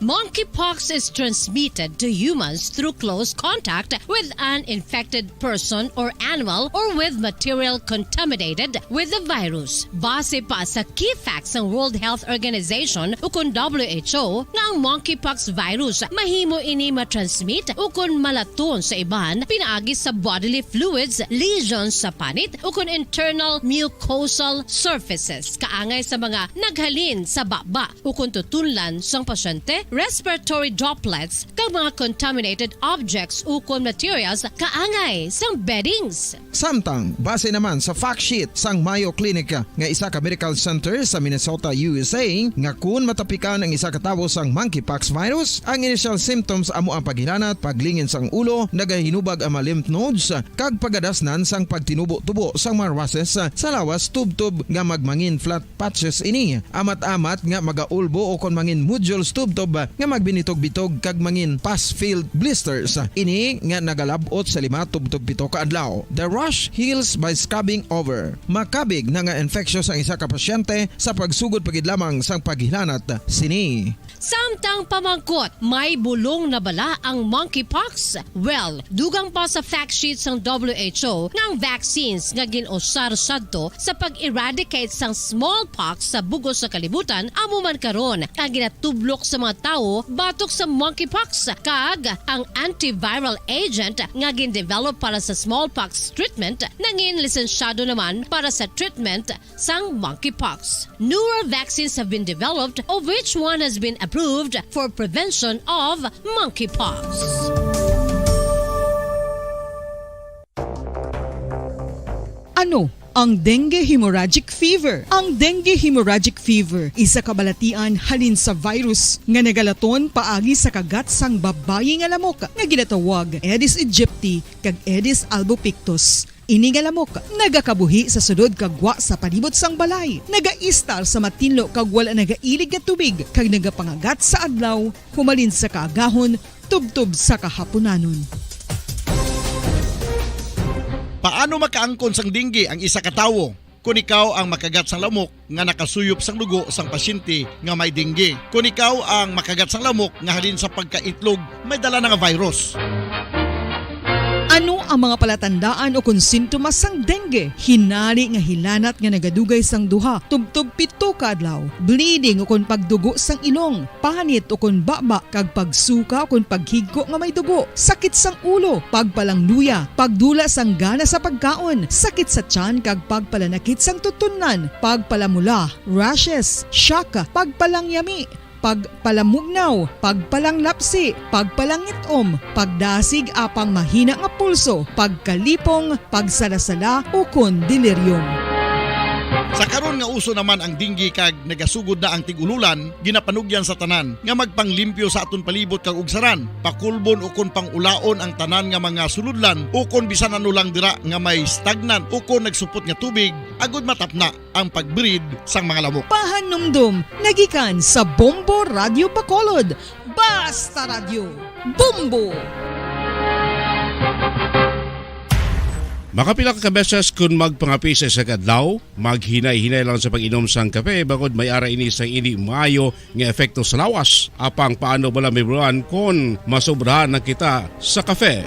Monkeypox is transmitted to humans through close contact with an infected person or animal or with material contaminated with the virus. Base pa sa key facts ng World Health Organization o kung WHO nga ang monkeypox virus mahimo ini matransmit o kung malaton sa iban pinaagi sa bodily fluids, lesions sa panit o kung internal mucosal surfaces kaangay sa mga naghalin sa baba o kung tutunlan sang pasyente, respiratory droplets kag mga contaminated objects o kung materials kaangay sang beddings. Samtang, base naman sa fact sheet sang Mayo Clinic nga isa ka medical center sa Minnesota, USA, nga kun matapikan ang isa ka tawo sang monkeypox virus, ang initial symptoms amo ang paghilanat, paglingin sang ulo, nagahinubag ang mga lymph nodes, kag pagadasnan sang pagtinubo-tubo sang mga rashes sa lawas tub-tub nga magmangin flat patches ini. Amat-amat nga magaulbo o kon mangin nodules tub-tub nga magbinitog-bitog kag mangin pus-filled blisters. Ini nga nagalabot sa 5 tub-tub 7 ka adlaw. The rash heals by scabbing over. Makabig na nga infectious ang isa ka pasyente sa pagsugod pagid lamang sang paghilanat sini. Samtang pamangkot, may bulong na bala ang monkeypox? Well, dugang pa sa fact sheet ng WHO ng vaccines nga ginusar sadto sa pag-eradicate sang smallpox sa bugos sa kalibutan amo man karon ang ginatublok sa mga tao batok sa monkeypox kag ang antiviral agent nga gin-develop para sa smallpox treatment nangin lisensyado naman para sa treatment sang monkeypox. Newer vaccines have been developed of which one has been approved for prevention of monkeypox. Ano ang dengue hemorrhagic fever? Ang dengue hemorrhagic fever isa kabalatian halin sa virus nga nagalaton paagi sa kagat sang babayi nga lamok nga ginatawag Aedes aegypti kag Aedes albopictus. Ini nga lamok nagakabuhi sa sudod kagwa sa palibot sang balay, nagaistar sa matinlo kag wala nagailig nga tubig kag nagapangagat sa adlaw, humalin sa kaagahon, tubtub sa kahaponanon. Paano makaangkon sang dengue ang isa ka tawo? Kung ikaw ang makagat sang lamok nga nakasuyop sang dugo sang pasyente nga may dengue. Kung ikaw ang makagat sang lamok nga halin sa pagkaitlog may dala nga virus. Ano ang mga palatandaan o kung sintomas sang dengue? Hinari nga hilanat nga nagadugay sang duha, tubtub 7 ka adlaw, bleeding o kung pagdugo sang ilong, panit o kung baba, kag pagsuka o kung paghigko nga may dugo, sakit sang ulo, pagpalangluya, pagdula sang gana sa pagkaon, sakit sa tiyan kag pagpalanakit sang tutunan, pagpalamula, rashes, shock, pagpalangyami, pagpalamugnaw, pagpalanglapsi, pagpalangitom, pagdasig apang mahina nga pulso, pagkalipong, pagsalasala o kon delirium. Sa karon nga uso naman ang dengue kag nagasugod na ang tigululan, ginapanugyan sa tanan nga magpanglimpyo sa aton palibot kag ugsaran, pakulbon o kon pangulaon ang tanan nga mga suludlan o kon bisan ano lang dira nga may stagnan o kon nagsupot nga tubig, agud matapna ang pagbreed sang mga lamok. Pahanumdum, nagikan sa Bombo Radio Bacolod. Basta Radio, Bombo! Makapila ka beses kung magpangapi sa kadlaw, maghinay-hinay lang sa pag-inom sang kape bagod may ara ini sang hindi maayo nga epekto sa lawas. Apang paano bala mibruan kung masobrahan na kita sa kape?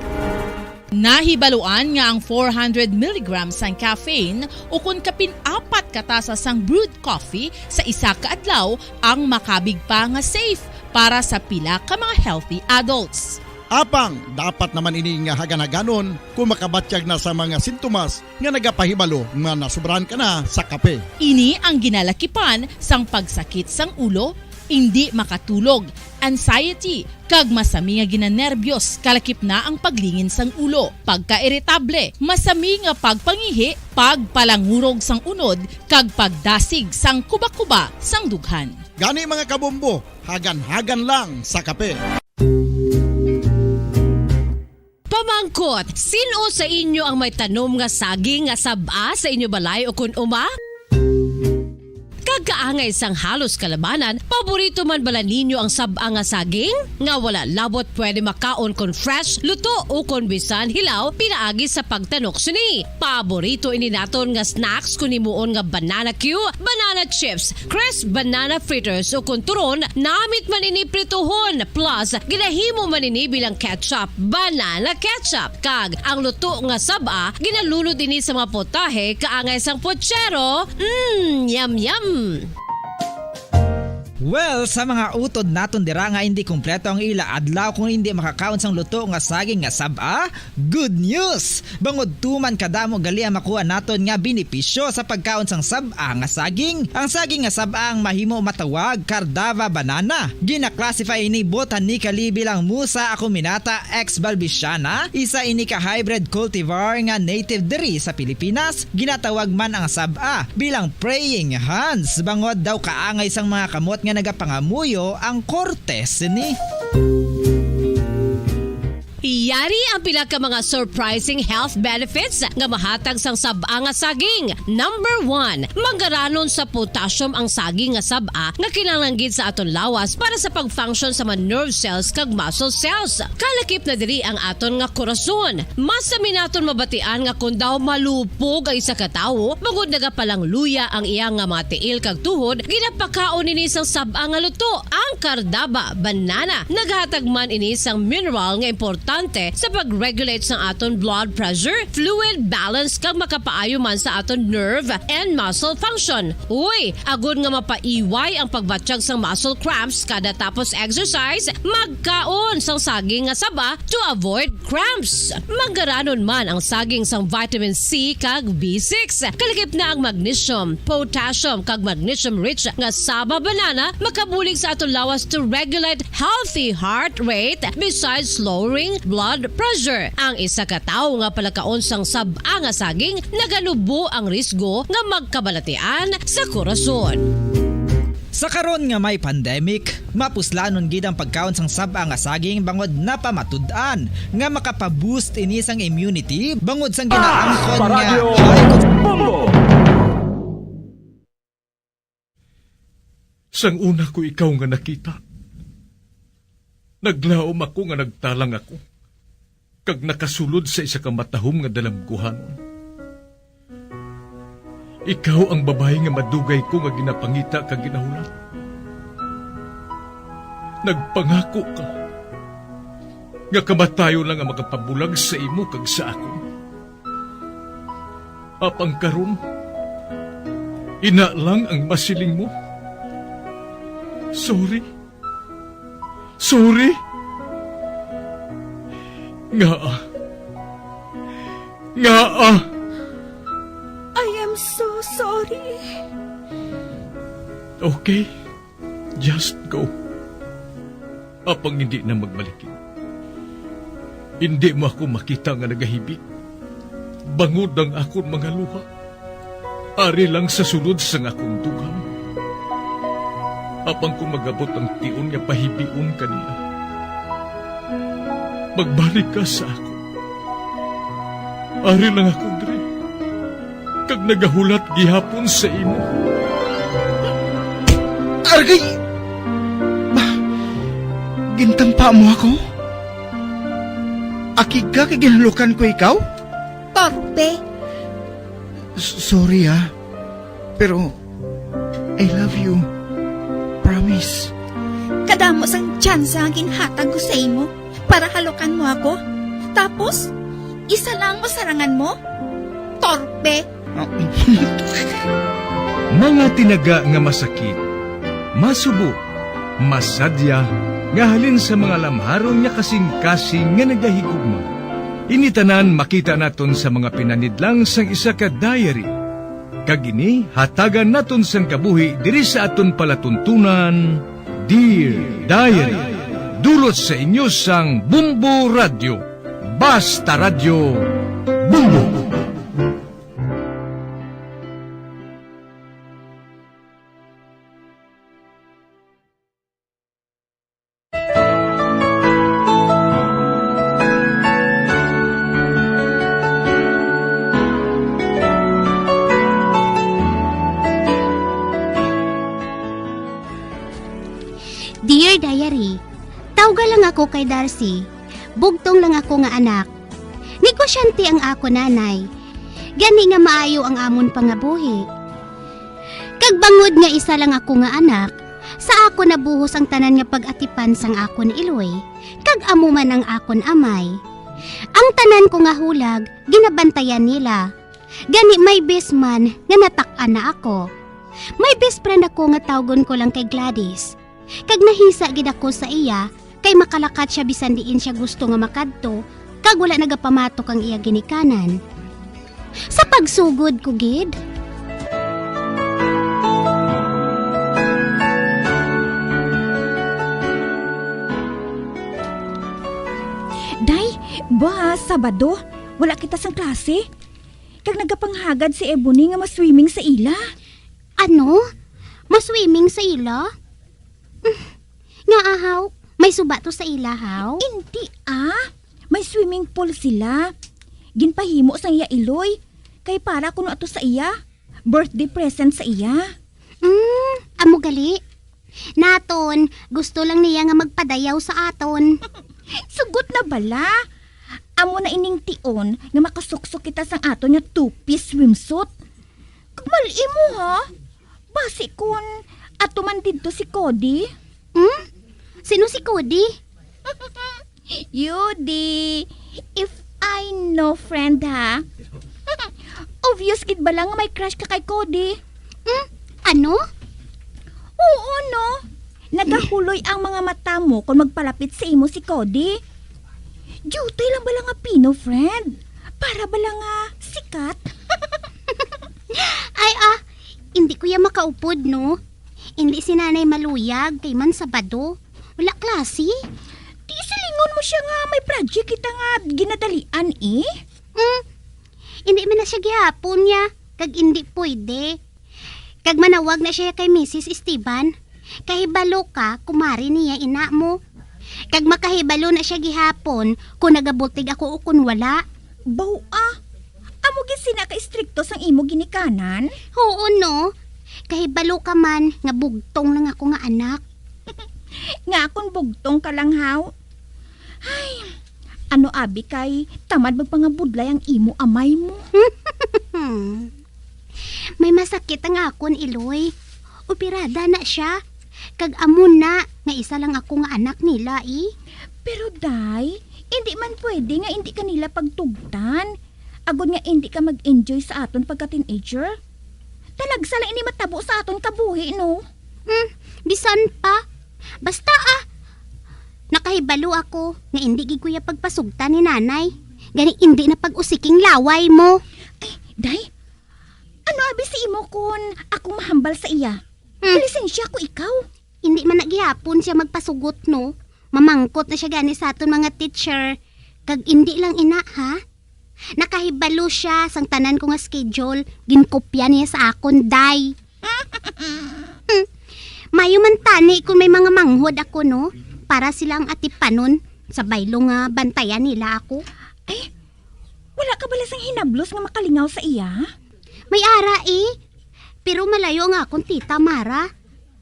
Nahibaluan nga ang 400 mg sang caffeine o kung kapin-4 katasa sang brewed coffee sa isa ka adlaw ang makabig pa nga safe para sa pila ka mga healthy adults. Apang, dapat naman ini nga haganaganon kung makabatyag na sa mga sintomas nga nagapahibalo nga nasubrahan ka na sa kape. Ini ang ginalakipan sang pagsakit sang ulo, hindi makatulog, anxiety, kag masami nga ginanerbiyos kalakip na ang paglingin sang ulo, pagka-iritable, masami nga pagpangihi, pagpalangurog sang unod, kag pagdasig sang kuba-kuba sang dughan. Gani mga kabombo, hagan-hagan lang sa kape. Pamangkot, sino sa inyo ang may tanom nga saging nga saba sa inyo balay o kun uma? kagaangay sang halos kalabanan, paborito man bala ninyo ang sab-a nga saging? Nga wala labot pwede makaon kon fresh, luto o kon bisan hilaw pinaagi sa pagtanok sini. Paborito ini naton nga snacks kun himuon nga banana Q, banana chips, crisp banana fritters o kun turon, namit man ini prituhon plus ginahimo man ini bilang ketchup, banana ketchup. Kag ang luto nga sab-a ginalunod ini sa mga potahe kaangay sang pochero. Yum yum. Well, sa mga utod naton dira nga hindi kumpleto ang ila adlaw kung hindi makakaon sang luto nga saging nga sab-a, good news! Bangod tuman kadamo gali ang makuha naton nga benepisyo sa pagkaon sang sab-a nga saging. Ang saging nga sab-a ang mahimo matawag Cardava banana. Gina-classify ini botanically bilang Musa acuminata ex balbisiana, isa ini ka hybrid cultivar nga native diri sa Pilipinas. Ginatawag man ang sab-a bilang praying hands. Bangod daw kaangay sang mga kamot nga nagapangamuyo ang kortes ni. Yari ang pila ka mga surprising health benefits nga mahatag sang sab-a nga saging. Number 1, manggaranon sa potassium ang saging nga sab-a nga kinahanglan gid sa aton lawas para sa pag-function sa mga nerve cells kag muscle cells. Kalakip na diri ang aton nga korason. Mas sa minaton mabatian nga kun daw malupog ang isa ka tawo, bangod nagapalang luya ang iyang nga mga tiil kag tuhod, ginapakaon ini sang sab-a nga luto, ang Cardava banana. Naghatag man ini sang mineral nga importante sa pag-regulate sa aton blood pressure, fluid balance kag makapaayo man sa aton nerve and muscle function. Uy, agud nga mapaiway ang pagbatsyag sang muscle cramps kada tapos exercise, magkaon sang saging nga saba to avoid cramps. Manggaranon man ang saging sang vitamin C kag B6. Kalakip na ang magnesium, potassium kag magnesium rich nga saba banana makabulig sa aton lawas to regulate healthy heart rate besides lowering blood pressure. Ang isa ka tawo nga palakaon sang sab-a nga saging nagalubo ang risgo nga magkabalatian sa korason. Sa karon nga may pandemic, mapuslanon gid ang pagkaon sang sab-a nga saging bangod napamatud-an nga makapaboost ini sang immunity bangod sang ginaangkon nga Sang una ko ikaw nga nakita, naglaom ako nga nagtalang ako, kag nakasulod sa isa ka matahom nga dalamguhan. Ikaw ang babae nga madugay ko nga ginapangita kag ginahulat. Nagpangako ka, nga kamatayo lang ang makapabulag sa imo kag sa ako. Apang karon, ina lang ang masiling mo. Sorry. Nga. I am so sorry. Okay, just go. Apang hindi na magbalikin. Hindi mo ako makita nga nagahibik. Bangod ang akong mga luha. Ari lang sa sulod sang akong dugang. Apang kung magabot ang tion nga pahibion kanila. Magbalik ka sa ako. Ari lang ako, Dre. Kag nagahulat gihapon sa imo. Argay! Gintampa mo ako? Akig ka kay ginalukan ko ikaw? Torpe. Sorry pero I love you. Promise. Kadamo sang tsansa ang ginhatag ko sa imo para halukan mo ako. Tapos, isa lang mo sarangan mo? Torpe. Mga tinaga nga masakit, masubo, masadya, nga halin sa mga lamharon nga kasing-kasing nga nagahigugma. Initanan makita naton sa mga pinanidlang sang isa ka diary. Kagini, hatagan naton sang kabuhi diri sa aton palatuntunan, Dear Diary. Dulot sa inyo sang Bumbo Radio. Basta Radio Bumbo. Dear Diary, tawga lang ako kay Darcy. Bugtong lang ako nga anak. Negosyante ang ako nanay. Gani nga maayo ang amon pangabuhi. Kag bangod nga isa lang ako nga anak, sa ako nabuhos ang tanan nga pag-atipan sang akon iloy, kag amo man ang akon amay. Ang tanan ko nga hulag, ginabantayan nila. Gani may best man nga natak-an na ako. May best friend ako nga tawgon ko lang kay Gladys. Kag nahisa gid ako sa iya, kay makalakat siya bisan diin siya gusto nga makadto, kag wala nagapamatok ang iya ginikanan. Sa pagsugod ko gid. Day, ba, Sabado, wala kita sang klase. Kag nagapanghagad si Ebony nga maswimming sa ila. Ano? Maswimming sa ila? Nga ahaw, may suba to sa ila haw? Hindi may swimming pool sila. Ginpahimo sa iya iloy. Kay para kuno ato sa iya. Birthday present sa iya. Amo gali. Naton, gusto lang niya nga magpadayaw sa aton. Sugot na bala. Amo na ining tion nga makasuksok kita sang aton nga two-piece swimsuit. Kamali mo ha? Basi kun ato man dito si Cody. Sino si Cody? Yudi, if I know friend ha. Obvious kid ba lang nga may crush ka kay Cody? Ano? Oo no. Nagahuloy ang mga mata mo kung magpalapit sa imo si Cody. Jutay lang ba lang nga pino friend? Para ba lang nga sikat? Ay hindi ko ya makaupod no. Hindi si nanay maluyag kay man Sabado. Wala klase. Di silingon mo siya nga may project kita nga ginadalian eh. Hindi man na siya gihapon niya. Kag hindi pwede. Kag manawag na siya kay Mrs. Esteban. Kahibalo ka, kumari niya ina mo. Kag makahibalo na siya gihapon kung nagabultig ako o kung wala. Baw amo gisina ka istrikto sang imo ginikanan? Oo no. Kahibalo ka man nga bugtong lang ako nga anak. Nga akong bugtong ka lang haw. Ay, ano abi kay tamad magpangabudlay ang imo amay mo. May masakit ang akon iloy. Operada na siya. Kag amon na nga isa lang ako nga anak nila Pero day, hindi man pwede nga hindi kanila pagtugtan. Agod nga hindi ka mag-enjoy sa aton pagka-teenager. Talagsa lang ini matabo sa aton kabuhi no. Bisan pa. Basta nakahibalo ako nga hindi giguya pagpasugta ni nanay. Gani hindi na pag-usiking laway mo. Ay, day, ano abi si imo kun akong mahambal sa iya? Lisensya ko ikaw. Hindi man nagyapon siya magpasugot no. Mamangkot na siya gani sa aton mga teacher. Kag hindi lang ina ha. Nakahibalo siya sang tanan ko nga schedule. Ginkopya niya sa akon day. Mayo man tani kung may mga manghod ako no. Para silang atipanon sa baylo nga bantayan nila ako. Ay, wala ka bala sang hinablos nga makalingaw sa iya? May ara Pero malayo nga akong tita Mara.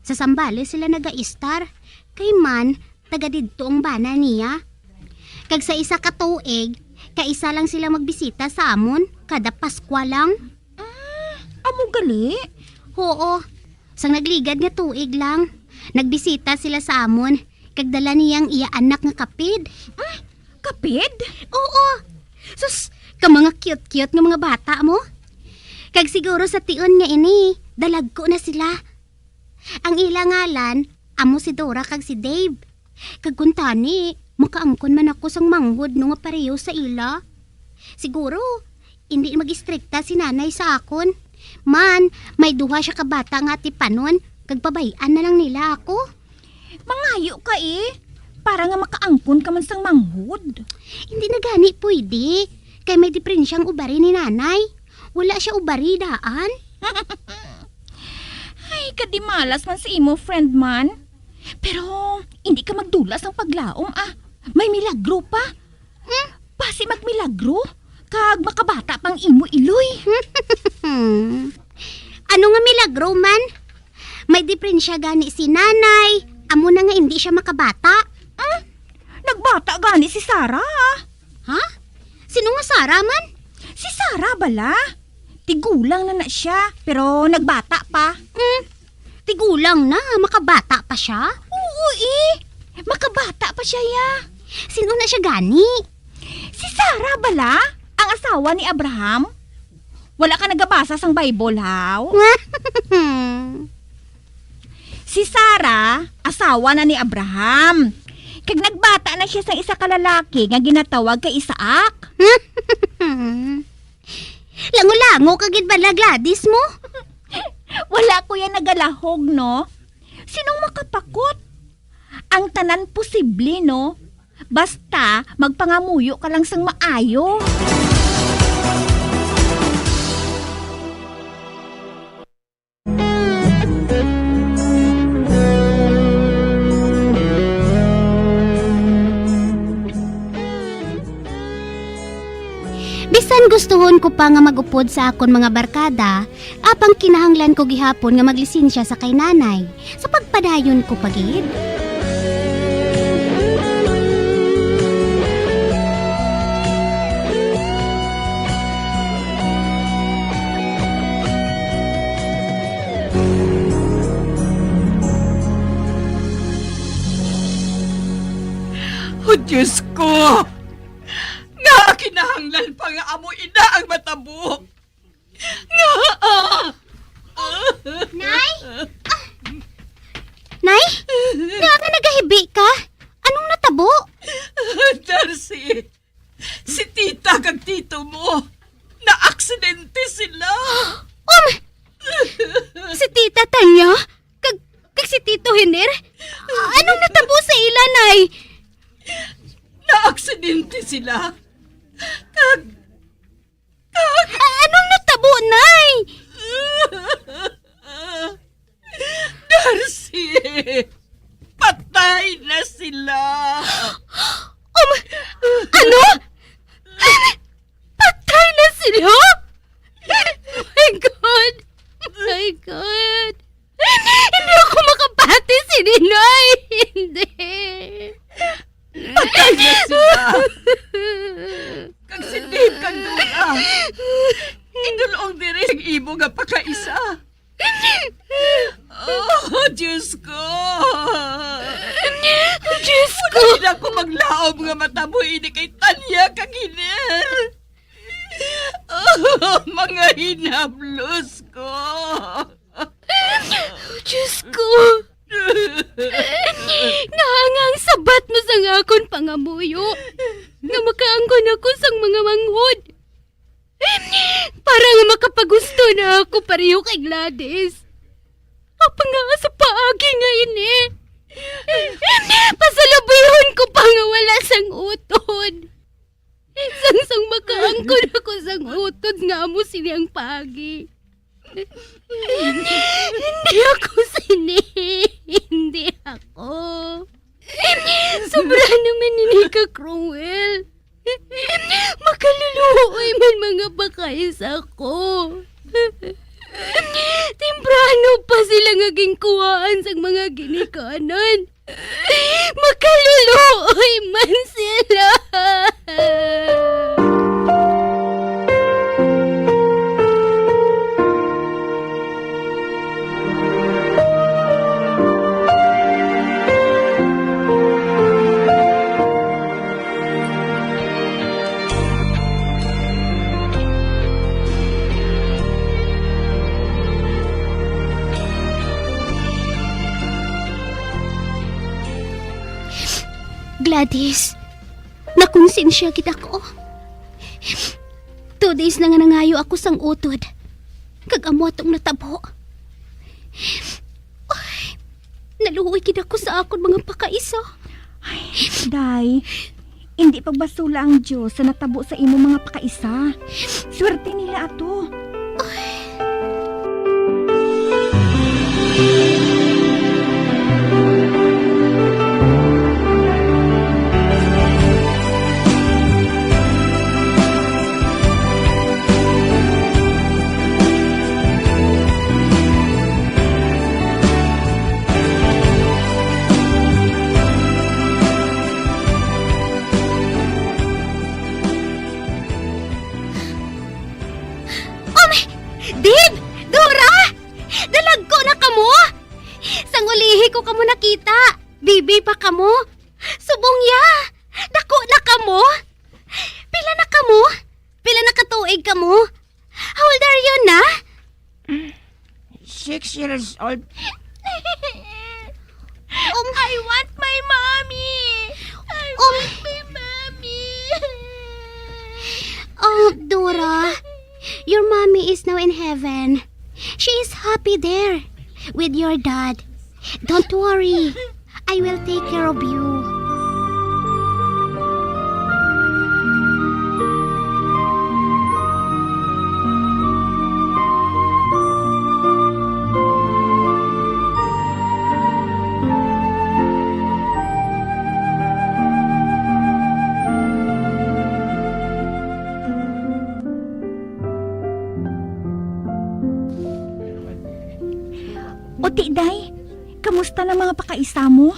Sa Sambales sila naga-istar. Kay man, taga didto ang bana niya. Kag sa isa ka tuig, kaisa lang sila magbisita sa amon. Kada Paskwa lang. Amo gali? Oo. Sang nagligad nga tuig lang. Nagbisita sila sa amon. Kag dala niyang iya anak nga kapid. Kapid? Oo. Sus, ka mga cute-cute nga mga bata mo. Kag siguro sa tion nga ini, dalag ko na sila. Ang ilangalan, amo si Dora kag si Dave. Kag kuntani, makaangkon man ako sang manghod no nga pareho sa ila. Siguro, hindi mag-istrikta si nanay sa akon. Man, may duha siya ka bata nga tipanon, kag pabayaan na lang nila ako. Mangayo ka para nga makaangkon ka man sang manghod. Hindi na gani pwede, kay may diferensyang ubari ni nanay. Wala siya ubari daan. Ay, kadimalas man si imo friend man. Pero, hindi ka magdulas ang paglaom May milagro pa. Basi magmilagro. Kag makabata pang imo iloy. Ano nga milagro man? May diferensya gani si nanay, amo na nga hindi siya makabata. Nagbata gani si Sarah. Ha? Sino nga Sarah man? Si Sarah bala. Tigulang na siya, pero nagbata pa. Tigulang na, makabata pa siya? Oo makabata pa siya ya. Sino na siya gani? Si Sarah bala, ang asawa ni Abraham. Wala ka nagabasa sang Bible, haw? Si Sarah, asawa na ni Abraham. Kag nagbata na siya sang isa ka lalaki nga ginatawag kay Isaac. Lango-lango kagid bala, Gladys mo? Wala ko yan nagalahog, no? Sinong makapakot? Ang tanan posible, no? Basta magpangamuyo ka lang sang maayo. Bisan gustuhon ko pa nga magupod sa akon mga barkada, apang kinahanglan ko gihapon nga maglisensya sa kay nanay, sa pagpadayon ko pagid. Oh, Diyos ko! Nga kinahanglan pa nga amo ina ang matabo. Nga! Nay? Nay? Nga nga nagahibi ka? Anong natabo? Darcy, si tita kag tito mo, na-aksidente sila. Si tita Tanya? Kag si tito Hiner? Anong natabo sa ila, Nay? Na-aksidente sila. Anong natabo, Nay? Darcy, patay na sila. Ano? Patay na sila? My God! My God! Hindi ako makapati si Ninay! Hindi! Patay na sila. Kag si Dave kag Dula. Indulong diri ang ibo nga pakaisa. Oh, Diyos ko. Diyos ko. Wala ko maglaom nga matabo ini kay Tanya kag Hiner. Oh, mga hinablos ko. Diyos ko. Nahangang sabat mo sa akon pangamuyo nga makaanggon ako sang mga manghod para nga makapagusto na ako pareho kay Gladys. Apa nga sa paagi nga ini. Pasalubihon ko pa nga wala sang utod. Sang makaanggon ako sang utod nga amo silang paagi. Hindi ako sini. Hindi ako. Sobra naman ini ka cruel. Makaluluoy man mga bakayas ako. Temprano pa sila ngaging kuhaan sa mga ginikanan. Makaluluoy man sila. Gladys, nakonsensya kita ko. 2 days na nga nangayo ako sang utod. Kag-amo atong natabo. Ay, naluoy kita ko sa akon mga pakaisa. Ay, Day, hindi pagbasula ang Diyos sa natabo sa imo mga pakaisa. Swerte nila ato. makita. Bibi pa kamo. Subong ya. Dako na kamo. Pila na kamo? Pila na katuig kamo? How old are you na? 6 years old. I want my mommy. I want my mommy. Oh, Dora. Your mommy is now in heaven. She is happy there with your dad. Don't worry. I will take care of you. O Day, kamusta na mga pakaisa mo?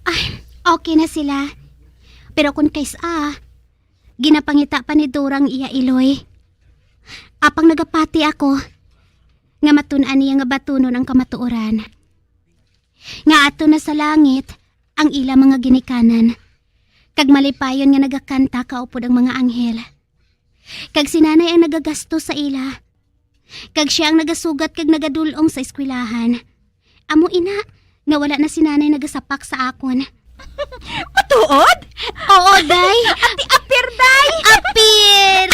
Ay, okay na sila. Pero kung kaisa, ginapangita pa ni Dorang iya Iloy. Apang nagapati ako, nga matunan niya nga batunon ang kamatuoran. Nga ato na sa langit, ang ila mga ginikanan. Kag malipayon nga nagakanta kaupod ang mga anghel. Kag sinanay ang nagagasto sa ila. Kag siya ang nagasugat kag nagadulong sa eskwelahan. Amo ina, nga wala na si nanay nagasapak sa akon. Matuod? Oo, day. Ati apir, day. Apir!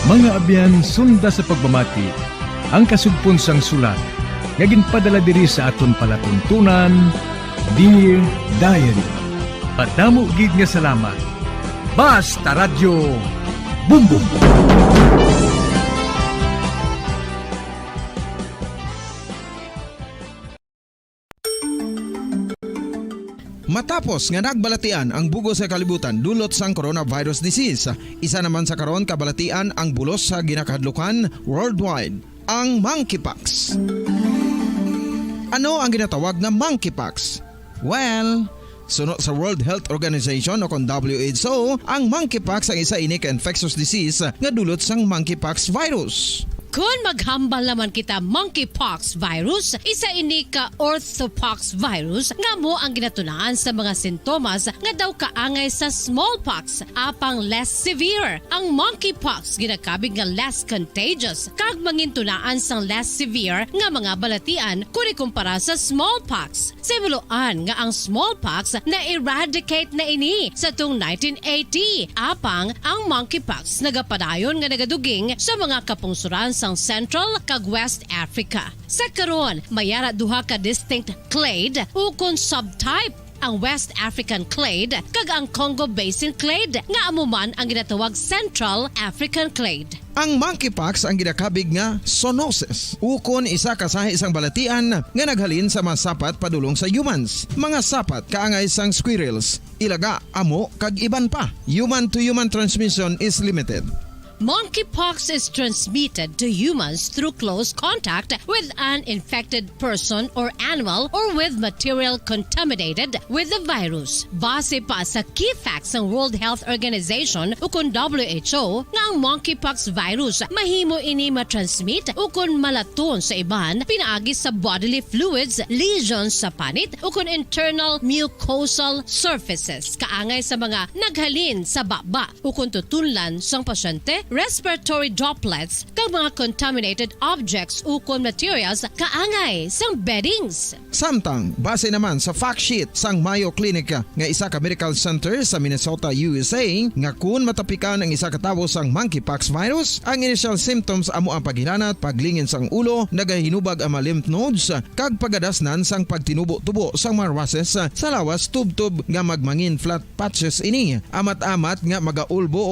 Mga abyan, sunda sa pagmamati, ang kasugpon sang sulat, nga ginpadala diri sa aton palatuntunan, Dear Diary. Padamo gid nga salamat. Basta Radyo Bumbum. Matapos nga nagbalatian ang bugos sa kalibutan dulot sang coronavirus disease, isa naman sa karon kabalatian ang bulos sa ginakahadlukan worldwide, ang monkeypox. Ano ang ginatawag na monkeypox? Well, sunod sa World Health Organization o kung WHO, ang monkeypox ang isa ini ka infectious disease nga dulot sang monkeypox virus. Kung maghambal naman kita monkeypox virus, isa ini ka orthopox virus nga mo ang ginatunahan sa mga sintomas nga daw kaangay sa smallpox, apang less severe. Ang monkeypox ginakabig nga less contagious, kag mangintunaan sang less severe nga mga balatian kung ikumpara sa smallpox. Simuloan nga ang smallpox na eradicate na ini sa tung 1980, apang ang monkeypox nagapadayon nga nagaduging sa mga kapungsuran sang Central kag West Africa. Sa karon, mayara duha ka distinct clade ukon subtype, ang West African clade kag ang Congo Basin clade nga amuman ang ginatawag Central African clade. Ang monkeypox ang ginakabig nga zoonosis, ukon isa ka sa isang balatian nga naghalin sa mga sapat padulong sa humans. Mga sapat kaangay sang squirrels, ilaga, amo kag iban pa. Human to human transmission is limited. Monkeypox is transmitted to humans through close contact with an infected person or animal or with material contaminated with the virus. Base pa sa key facts ng World Health Organization ukon WHO nga ang monkeypox virus mahimo ini matransmit ukon malaton sa iban pinaagi sa bodily fluids, lesions sa panit ukon internal mucosal surfaces kaangay sa mga naghalin sa baba ukon tutunlan sang pasyente, respiratory droplets kag mga contaminated objects ukon materials kaangay sang beddings. Samtang, base naman sa fact sheet sang Mayo Clinic nga isa ka medical center sa Minnesota, USA, nga kun matapikan ang isa ka tawo sang monkeypox virus, ang initial symptoms amo ang paghilanat, paglingin sang ulo, nagahinubag ang mga lymph nodes, kag pagadasnan sang pagtinubo-tubo sang mga rashes sa lawas tubtob nga magmangin flat patches ini. Amat-amat nga magaulbo o